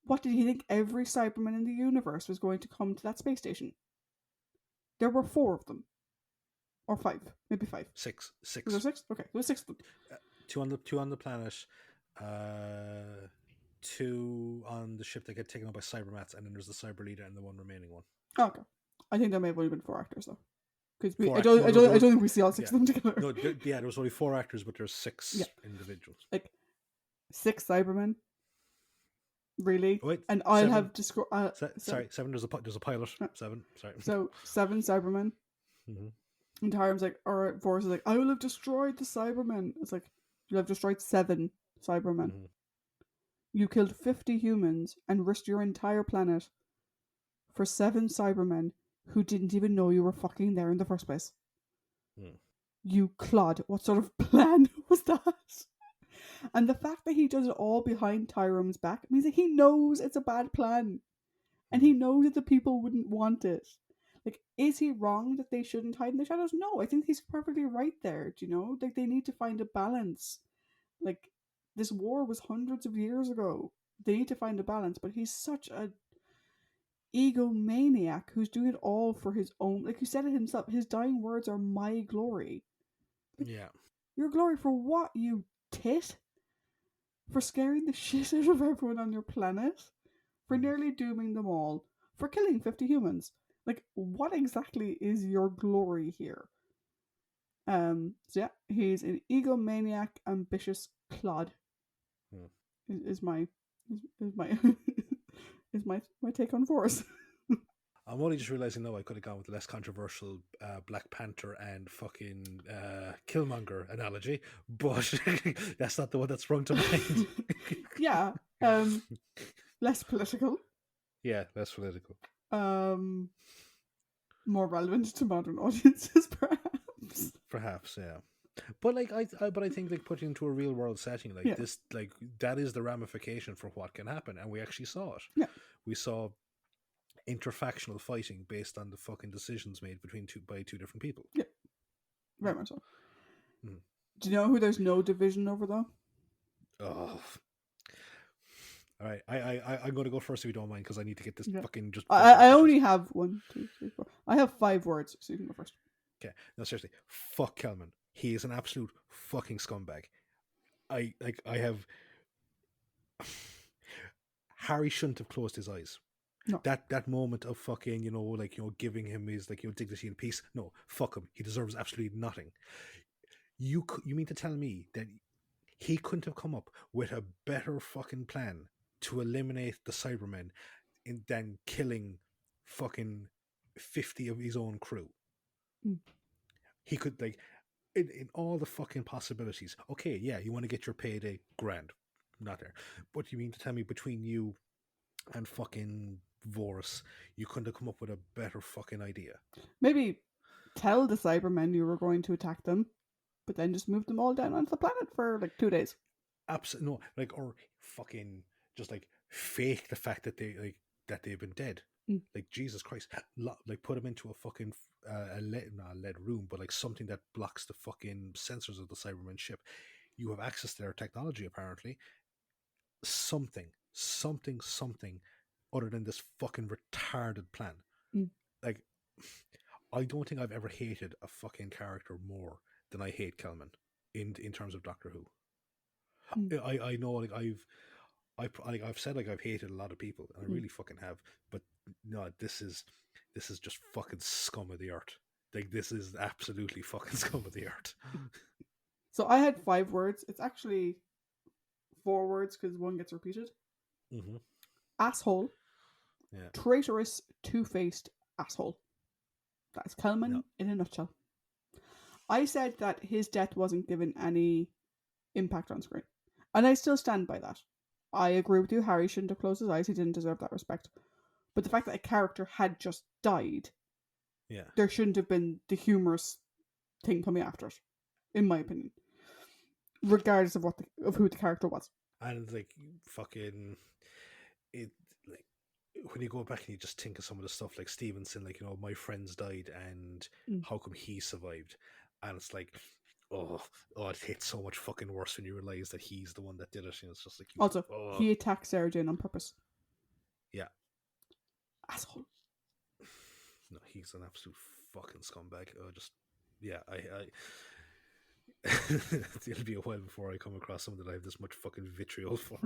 what did he think every Cyberman in the universe was going to come to that space station? There were 4 of them. Or 5. Maybe 5. 6. Was there 6? Okay, there was 6 of them. 2 on the planet, 2 on the ship that get taken up by Cybermats, and then there's the Cyber Leader and the one remaining one. Okay. I think there may have only been 4 actors, though. Because I don't think we see all 6 of them together. No, there was only 4 actors, but there's 6 individuals. Like 6 Cybermen. Really? Wait, and I'll 7, have described. Sorry, 7. There's a pilot. 7. Sorry. So 7 Cybermen. And Hiram's like, all right. Vor's is like, I will have destroyed the Cybermen. It's like, you'll have destroyed 7 Cybermen. You killed 50 humans and risked your entire planet for 7 Cybermen who didn't even know you were fucking there in the first place. You clod. What sort of plan was that? And the fact that he does it all behind Tyrone's back means that he knows it's a bad plan. And he knows that the people wouldn't want it. Like, is he wrong that they shouldn't hide in the shadows? No, I think he's perfectly right there, do you know? Like, they need to find a balance. Like, this war was hundreds of years ago. They need to find a balance, but he's such a egomaniac who's doing it all for his own. Like, you said it himself, his dying words are my glory. Like, your glory for what, you tit? For scaring the shit out of everyone on your planet? For nearly dooming them all? For killing 50 humans? Like, what exactly is your glory here? So yeah, he's an egomaniac, ambitious clod. Is my take on Force. I'm only just realizing now I could have gone with the less controversial Black Panther and fucking Killmonger analogy, but that's not the one that sprung to mind. Yeah, less political. Yeah, less political. More relevant to modern audiences, perhaps. Perhaps, yeah. But like I think like putting into a real world setting like this, like that is the ramification for what can happen, and we actually saw it. Yeah, we saw interfactional fighting based on the fucking decisions made by two different people. Yeah, very much so. Do you know who there's no division over though? Oh. All right, I'm going to go first if you don't mind, because I need to get this fucking just. I only have 1, 2, 3, 4. I have 5 words, so you can go first. Okay, no, seriously, fuck Kelman. He is an absolute fucking scumbag. I have. Harry shouldn't have closed his eyes. No. That moment of fucking, giving him his dignity and peace. No, fuck him. He deserves absolutely nothing. You mean to tell me that he couldn't have come up with a better fucking plan to eliminate the Cybermen than killing fucking 50 of his own crew? He could, in all the fucking possibilities. Okay, yeah, you want to get your payday, grand. Not there. But you mean to tell me between you and fucking Vorus, you couldn't have come up with a better fucking idea? Maybe tell the Cybermen you were going to attack them, but then just move them all down onto the planet for 2 days. Absolutely no, or fucking just fake the fact that they've been dead. Jesus Christ, put them into a fucking not a lead room, but something that blocks the fucking sensors of the Cybermen ship. You have access to their technology apparently. Something other than this fucking retarded plan. I don't think I've ever hated a fucking character more than I hate Kelman in terms of Doctor Who. I know I've said I've hated a lot of people, and I really fucking have, but no, this is just fucking scum of the earth. This is absolutely fucking scum of the earth. So I had 5 words. It's actually 4 words because one gets repeated. Asshole. Yeah. Traitorous, two-faced asshole. That's Kelman in a nutshell. I said that his death wasn't given any impact on screen, and I still stand by that. I agree with you. Harry shouldn't have closed his eyes. He didn't deserve that respect. But the fact that a character had just died, there shouldn't have been the humorous thing coming after it, in my opinion. Regardless of who the character was. And fucking it, when you go back and you just think of some of the stuff like Stevenson, my friends died and how come he survived? And it's it hits so much fucking worse when you realize that he's the one that did it. It's just also, he attacked Sarah Jane on purpose. Yeah. Asshole. No, he's an absolute fucking scumbag. It'll be a while before I come across someone that I have this much fucking vitriol for.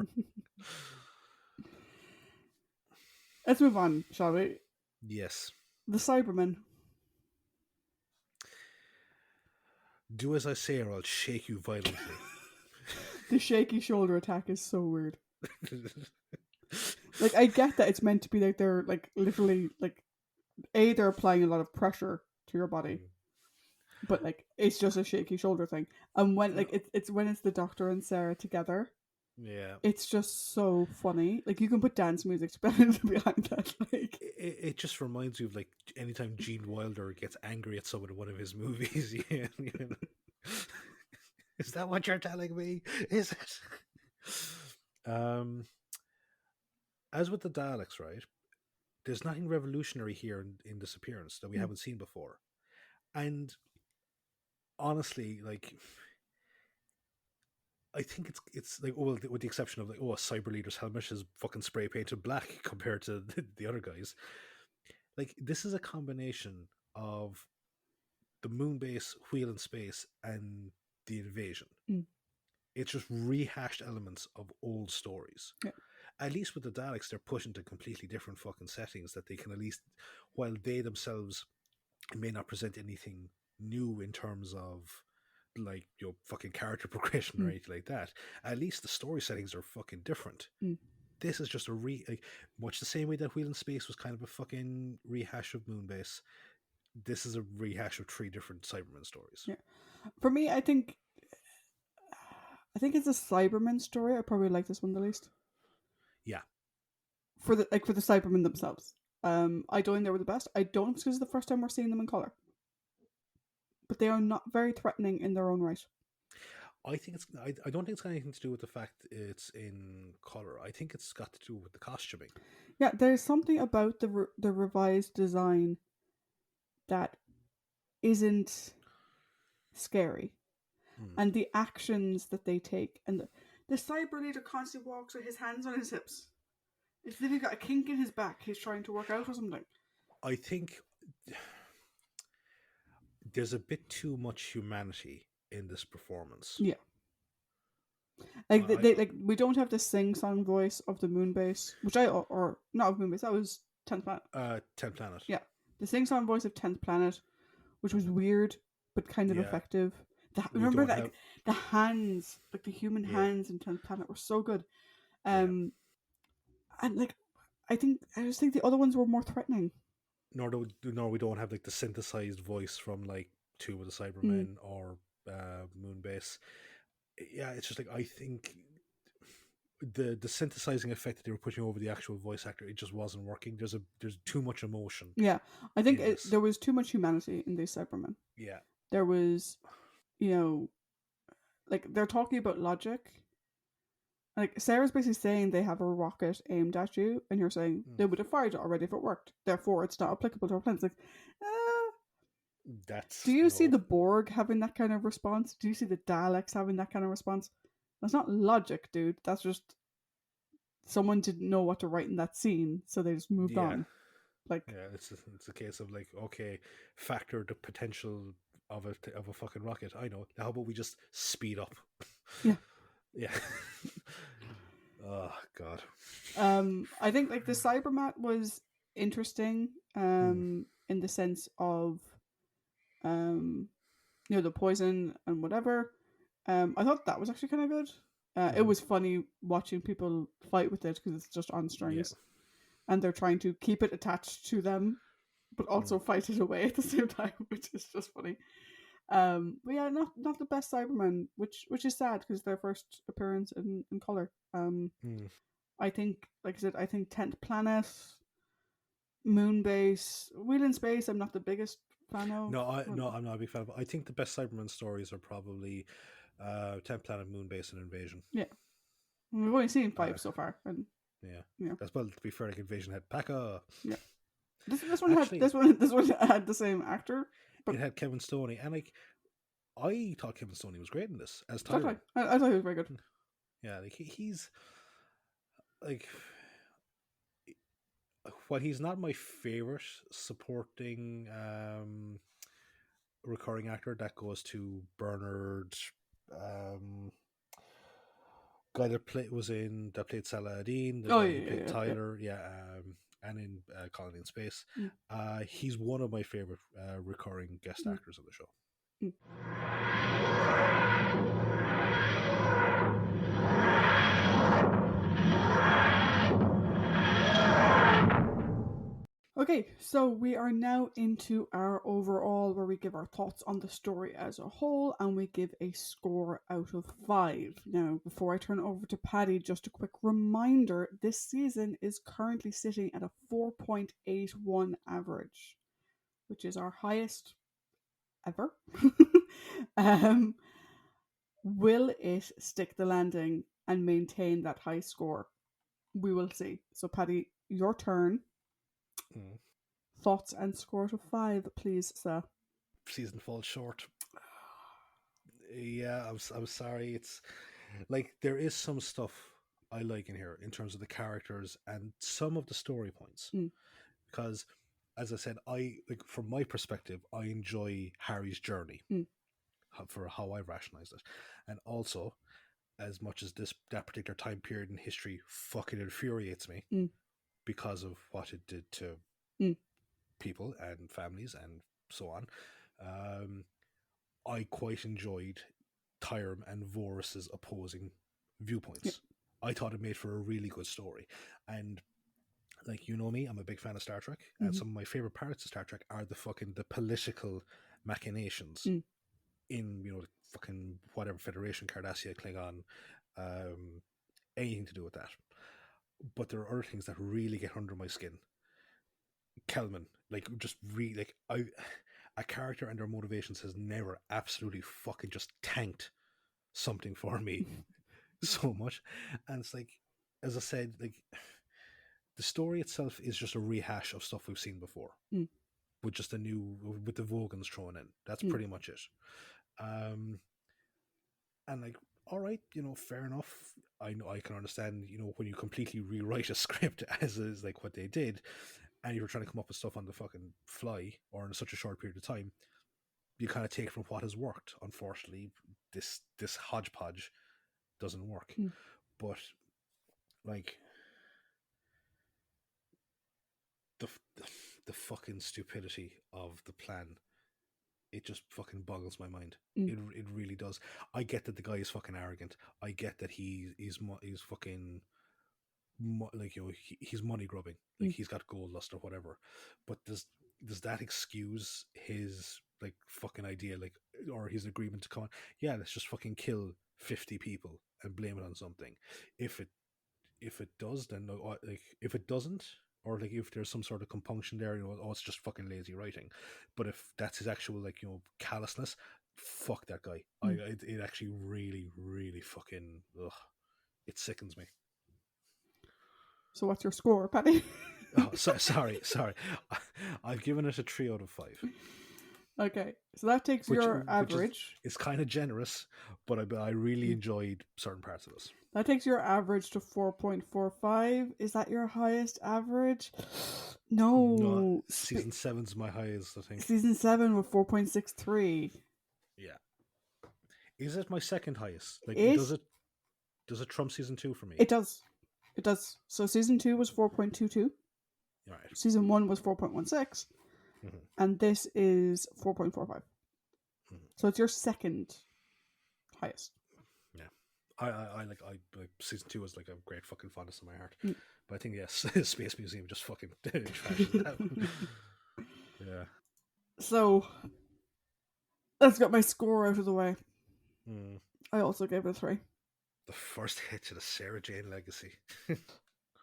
Let's move on, shall we? Yes. The Cybermen. Do as I say, or I'll shake you violently. The shaky shoulder attack is so weird. Like, I get that it's meant to be like they're like literally like they're applying a lot of pressure to your body, but like it's just a shaky shoulder thing. And when like it's when it's the Doctor and Sarah together, yeah, it's just so funny. Like you can put dance music behind that. Like it just reminds me of like anytime Gene Wilder gets angry at someone in one of his movies. Yeah, you know? Is that what you're telling me? Is it? As with the Daleks, right? There's nothing revolutionary here in this appearance that we haven't seen before, and honestly, like I think it's like, oh, well, with the exception of like, oh, a cyber leader's helmet is fucking spray painted black compared to the other guys. Like this is a combination of the moon base, wheel in space, and the invasion. It's just rehashed elements of old stories. Yeah. At least with the Daleks, they're put into completely different fucking settings that they can at least, while they themselves may not present anything new in terms of like your fucking character progression or anything like that, at least the story settings are fucking different. This is just a much the same way that Wheel in Space was kind of a fucking rehash of Moonbase. This is a rehash of 3 different Cybermen stories. Yeah, for me, I think it's a Cybermen story. I probably like this one the least. Yeah, for the Cybermen themselves. I don't think they were the best. I don't think it's because it's the first time we're seeing them in color, but they are not very threatening in their own right. I think it's. I don't think it's got anything to do with the fact it's in color. I think it's got to do with the costuming. Yeah, there's something about the revised design that isn't scary, and the actions that they take, and the cyber leader constantly walks with his hands on his hips. It's like he's got a kink in his back. He's trying to work out or something. I think there's a bit too much humanity in this performance. Yeah. Like we don't have the sing-song voice of the Moonbase, which or not Moonbase, that was 10th Planet. 10th Planet. Yeah, the sing-song voice of 10th Planet, which was weird but kind of effective. Remember that the hands, like the human hands in 10th Planet, were so good. And like, I just think the other ones were more threatening. Nor we don't have like the synthesized voice from like 2 of the Cybermen or Moonbase. Yeah, it's just like I think the synthesizing effect that they were putting over the actual voice actor, it just wasn't working. There's too much emotion. Yeah, I think there was too much humanity in these Cybermen. Yeah, there was, like they're talking about logic. Like Sarah's basically saying they have a rocket aimed at you, and you're saying they would have fired it already if it worked. Therefore, it's not applicable to our planet. It's like, do you see the Borg having that kind of response? Do you see the Daleks having that kind of response? That's not logic, dude. That's just someone didn't know what to write in that scene, so they just moved on. Like, yeah, it's a case of like, okay, factor the potential of a fucking rocket. I know. How about we just speed up? Yeah. Yeah. Oh God. I think like the Cybermat was interesting. In the sense of, the poison and whatever. I thought that was actually kind of good. It was funny watching people fight with it because it's just on strings, and they're trying to keep it attached to them, but also fight it away at the same time, which is just funny. But yeah, not the best Cybermen, which is sad because their first appearance in color. I think, like I said, I think 10th Planet, Moonbase, Wheel in Space, I'm not the biggest fan of. No, I'm not a big fan of it. I think the best Cybermen stories are probably 10th Planet, Moonbase, and Invasion. Yeah. We've only seen 5 so far. And yeah. That's, well, to be fair, like Invasion had Paka. Yeah. This one had the same actor. But it had Kevin Stoney, and like I thought Kevin Stoney was great in this as Tyler. I thought he was very good. Yeah, like he's like, while he's not my favorite supporting recurring actor, that goes to Bernard, guy that played Saladin, the guy who played Tyler, and in Colony in Space. He's one of my favorite recurring guest actors on the show. Mm. Okay, so we are now into our overall, where we give our thoughts on the story as a whole, and we give a score out of 5. Now, before I turn it over to Paddy, just a quick reminder, this season is currently sitting at a 4.81 average, which is our highest ever. Will it stick the landing and maintain that high score? We will see. So, Paddy, your turn. Thoughts and score to 5, please, sir. Season falls short. Yeah, I was sorry. It's like there is some stuff I like in here in terms of the characters and some of the story points. Because, as I said, I like from my perspective, I enjoy Harry's journey for how I rationalize it, and also as much as that particular time period in history fucking infuriates me because of what it did to people and families and so on. I quite enjoyed Tyrm and Vorus's opposing viewpoints. Yep. I thought it made for a really good story. And like, you know me, I'm a big fan of Star Trek, and some of my favorite parts of Star Trek are the political machinations in, you know, the fucking whatever Federation, Cardassia, Klingon, anything to do with that. But there are other things that really get under my skin. Kelman, like, just really, like, a character and their motivations has never absolutely fucking just tanked something for me so much. And it's like, as I said, like, the story itself is just a rehash of stuff we've seen before with just with the Vogons thrown in. That's pretty much it. And like, all right, you know, fair enough. I know, I can understand, you know, when you completely rewrite a script as is like what they did, and you're trying to come up with stuff on the fucking fly or in such a short period of time, you kind of take from what has worked. Unfortunately, this hodgepodge doesn't work. But like the fucking stupidity of the plan, it just fucking boggles my mind. It really does. I get that the guy is fucking arrogant. I get that he's fucking like, you know, he's money grubbing. Like, he's got gold lust or whatever. But does that excuse his like fucking idea, like, or his agreement to come on? Yeah, let's just fucking kill 50 people and blame it on something. If it does, then like, if it doesn't, or like if there's some sort of compunction there, you know, oh, it's just fucking lazy writing. But if that's his actual, like, you know, callousness, fuck that guy. It actually really, really fucking, it sickens me. So what's your score, Paddy? Oh, sorry. I've given it a 3 out of 5. Okay, so that takes your average. It's kind of generous, but I really enjoyed certain parts of this. That takes your average to 4.45. Is that your highest average? No. Season 7's my highest, I think. Season 7 with 4.63. Yeah. Is it my second highest? Like, does it trump season 2 for me? It does. It does. So season 2 was 4.22. Right. Season 1 was 4.16. And this is 4.45. So it's your second highest. Yeah. I like season 2 was like a great fucking fondness in my heart. But I think, yes, Space Museum just fucking trashed it out. Yeah. So let's get my score out of the way. I also gave it a 3. The first hit to the Sarah Jane legacy.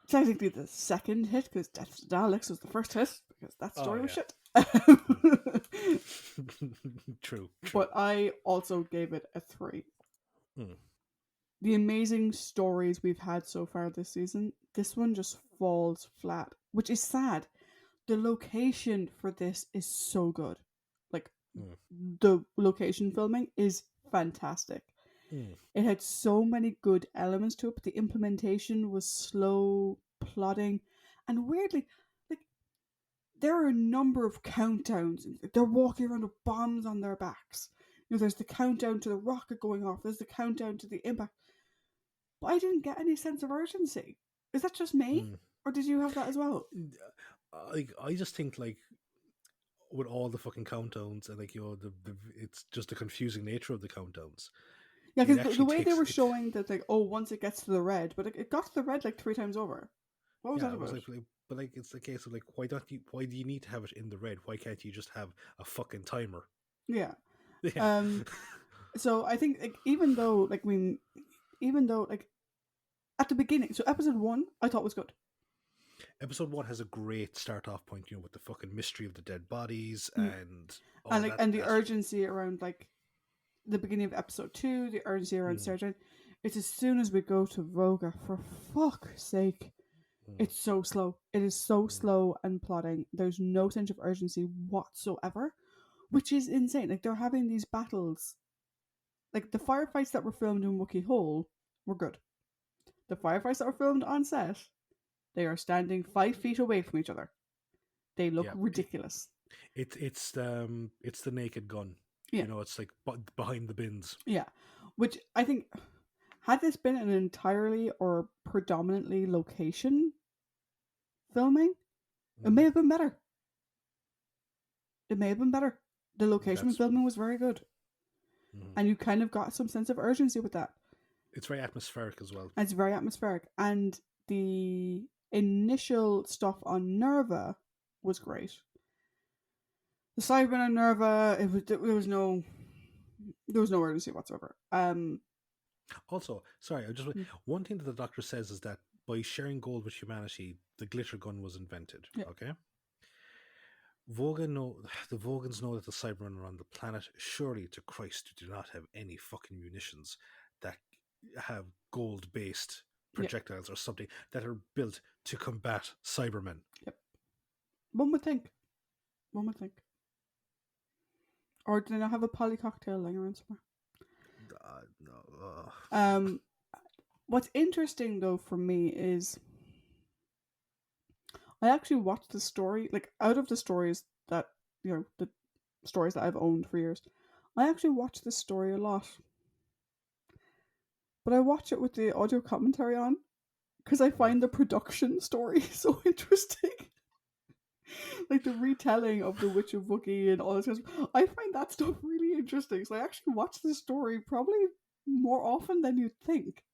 Technically the second hit, because Death to Daleks was the first hit, because that story was shit. True. But I also gave it a 3. The amazing stories we've had so far this season, this one just falls flat, which is sad. The location for this is so good. Like, the location filming is fantastic. It had so many good elements to it, but the implementation was slow, plodding, and weirdly, like, there are a number of countdowns. They're walking around with bombs on their backs. You know, there's the countdown to the rocket going off. There's the countdown to the impact. But I didn't get any sense of urgency. Is that just me? Or did you have that as well? I just think, like, with all the fucking countdowns and like it's just the confusing nature of the countdowns. Yeah, because the way they were showing that, like, oh, once it gets to the red, but it got to the red like 3 times over. What was that about? But like, it's the case of like, why do you need to have it in the red? Why can't you just have a fucking timer? Yeah. So I think, like, even though like at the beginning, so episode 1 I thought was good. Episode 1 has a great start off point, with the fucking mystery of the dead bodies and the urgency around like the beginning of episode 2, the urgency around Sarah. It's as soon as we go to Voga, for fuck's sake. It's so slow. It is so slow and plodding. There's no sense of urgency whatsoever, which is insane. Like, they're having these battles. Like, the firefights that were filmed in Wookiee Hole were good. The firefights that were filmed on set, they are standing 5 feet away from each other. They look ridiculous. It's the Naked Gun. Yeah. It's like behind the bins. Yeah. Which I think, had this been an entirely or predominantly location filming, it may have been better. The location filming was very good. And you kind of got some sense of urgency with that. It's very atmospheric as well. It's very atmospheric. And the initial stuff on Nerva was great. The Cybermen on Nerva, there was no urgency whatsoever. Also, sorry, one thing that the Doctor says is that by sharing gold with humanity, the glitter gun was invented. Yeah. Okay. The Vogans know that the Cybermen are on the planet. Surely to Christ, do not have any fucking munitions that have gold-based projectiles or something that are built to combat Cybermen. Yep. One would think. Or do they not have a poly cocktail lying around somewhere? No. What's interesting though for me is I actually watched the story, like, out of the stories that, the stories that I've owned for years, I actually watch this story a lot. But I watch it with the audio commentary on because I find the production story so interesting. Like the retelling of the Witch of Wookiee and all this kind of stuff. I find that stuff really interesting. So I actually watch the story probably more often than you'd think.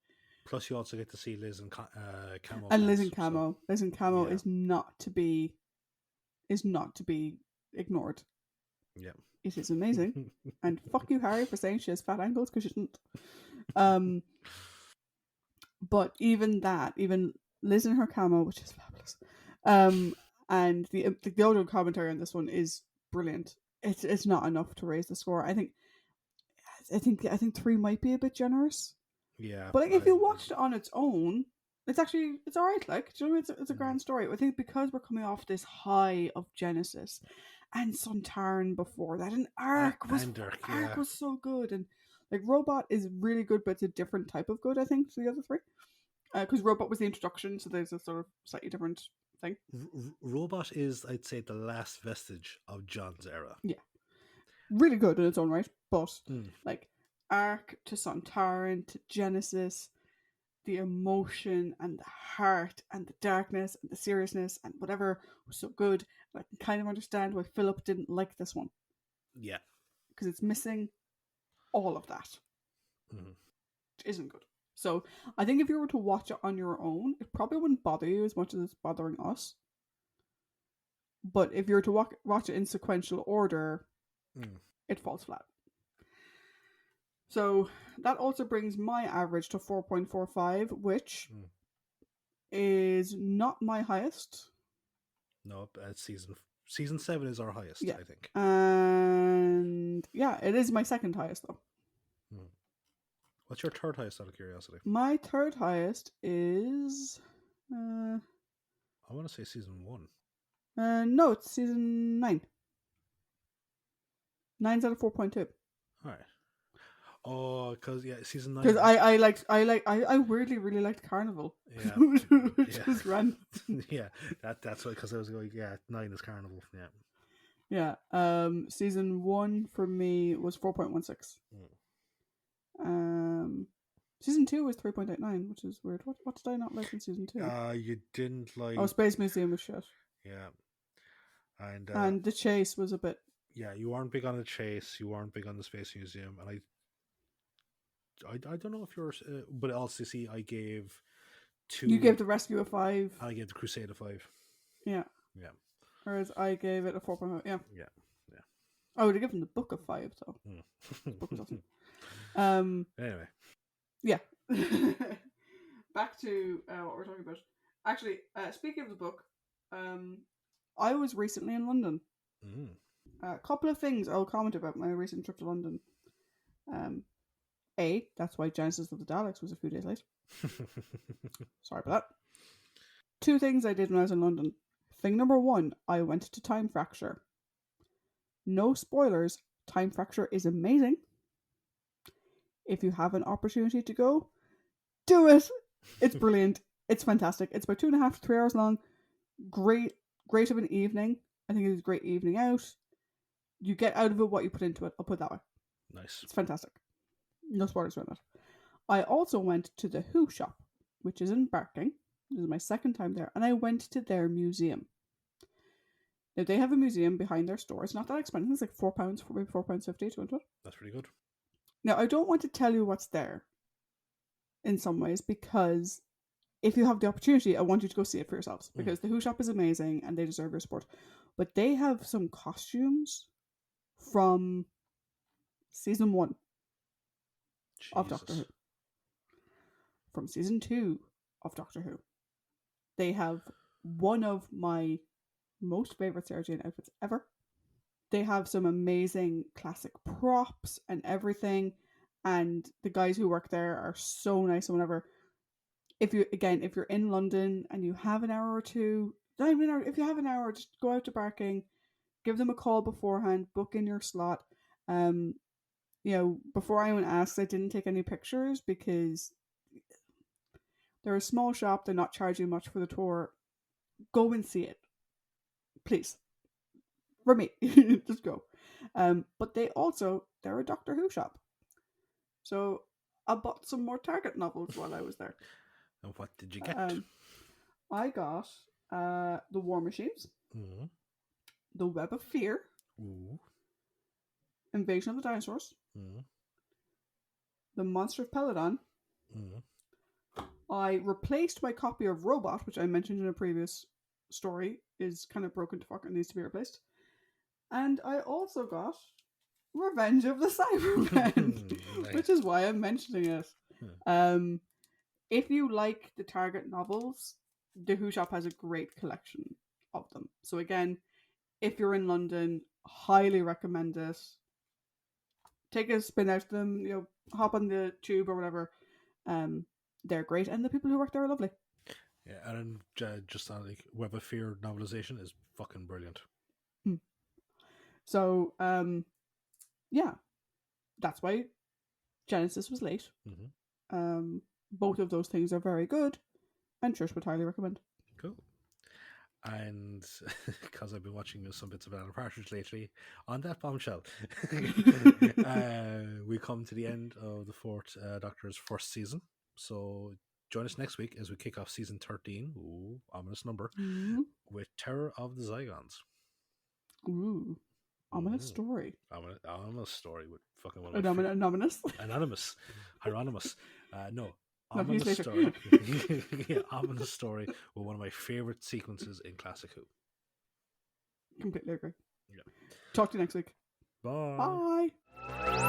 Plus, you also get to see Liz and Camo. And Liz and Camo. So. Liz and Camo is not to be ignored. Yeah. It is amazing. And fuck you, Harry, for saying she has fat ankles, because she didn't. But even Liz and her camo, which is fabulous, and the audio commentary on this one is brilliant. It's not enough to raise the score. I think 3 might be a bit generous. Yeah, but like, if you watched it on its own, it's alright. Like, do you know, it's a grand story. I think because we're coming off this high of Genesis and Sontaran before that, and Ark was so good, and like Robot is really good, but it's a different type of good, I think, to the other 3. Because Robot was the introduction, so there's a sort of slightly different thing. Robot is, I'd say, the last vestige of John's era. Yeah, really good in its own right, but like Ark to Sontaran to Genesis, the emotion and the heart and the darkness and the seriousness and whatever was so good. And I can kind of understand why Philip didn't like this one. Yeah, because it's missing all of that, which isn't good. So I think if you were to watch it on your own, it probably wouldn't bother you as much as it's bothering us. But if you were to watch it in sequential order, it falls flat. So that also brings my average to 4.45, which is not my highest. No, season 7 is our highest, I think. And yeah, it is my second highest though. What's your third highest, out of curiosity? My third highest is I want to say season 1. No, it's season 9. 9's out of 4.2. All right. Oh, because season 9. Because I weirdly really liked Carnival. Yeah, which was random. Yeah, that's why, because I was going. Yeah, 9 is Carnival. Yeah. Season 1 for me was 4.16. Season 2 was 3.89, which is weird. What did I not like in season 2? You didn't like. Oh, Space Museum was shit. Yeah. And the chase was a bit... Yeah, you weren't big on the chase. You weren't big on the Space Museum. And I don't know if yours... but also, see, I gave 2... You gave The Rescue a 5. I gave The Crusade a 5. Yeah. Yeah. Whereas I gave it a 4.5. Yeah. Yeah. I would have given the book a 5, though. The book was awesome. Anyway. Yeah. Back to what we're talking about. Actually, speaking of the book, I was recently in London. A couple of things I'll comment about my recent trip to London. That's why Genesis of the Daleks was a few days late. Sorry about that. 2 things I did when I was in London. Thing number 1, I went to Time Fracture. No spoilers, Time Fracture is amazing. If you have an opportunity to go, do it! It's brilliant. It's fantastic. It's about 2.5 to 3 hours long. Great of an evening. I think it was a great evening out. You get out of it what you put into it. I'll put it that way. Nice. It's fantastic. No spoilers around that. I also went to the Who shop, which is in Barking. This is my second time there. And I went to their museum. Now, they have a museum behind their store. It's not that expensive. It's like £4, maybe £4.50 to enter it. That's pretty good. Now, I don't want to tell you what's there in some ways, because if you have the opportunity, I want you to go see it for yourselves, because the Who shop is amazing and they deserve your support. But they have some costumes from season 1 of Doctor Who. From season 2 of Doctor Who. They have one of my most favourite Sarah Jane outfits ever. They have some amazing classic props and everything, and the guys who work there are so nice and whatever. If you're in London and you have an hour or two, not even an hour, if you have an hour, just go out to Barking, give them a call beforehand, book in your slot. Before anyone asks, I didn't take any pictures because they're a small shop, they're not charging much for the tour. Go and see it. Please. For me. Just go. But they're a Doctor Who shop. So I bought some more Target novels while I was there. And what did you get? I got The War Machines, The Web of Fear, Invasion of the Dinosaurs, The Monster of Peladon. I replaced my copy of Robot, which I mentioned in a previous story, is kind of broken to fuck and needs to be replaced. And I also got Revenge of the Cybermen, nice. Which is why I'm mentioning it. If you like the Target novels, the Who shop has a great collection of them. So again, if you're in London, highly recommend it. Take a spin out to them, hop on the tube or whatever. They're great, and the people who work there are lovely. Yeah, and just on Web of Fear novelization is fucking brilliant. So, that's why Genesis was late. Both of those things are very good, and Trish would highly recommend. Cool. And because I've been watching some bits of Banana Partridge lately, on that bombshell, we come to the end of the 4th Doctor's first season. So join us next week as we kick off season 13. Ooh, ominous number. With Terror of the Zygons. Ooh. Ominous story. Ominous story with fucking one. Anonymous. Anonymous. Hieronymus. No. No, ominous story. Yeah, ominous story with one of my favourite sequences in Classic Who. Completely agree. Yeah. Talk to you next week. Bye. Bye.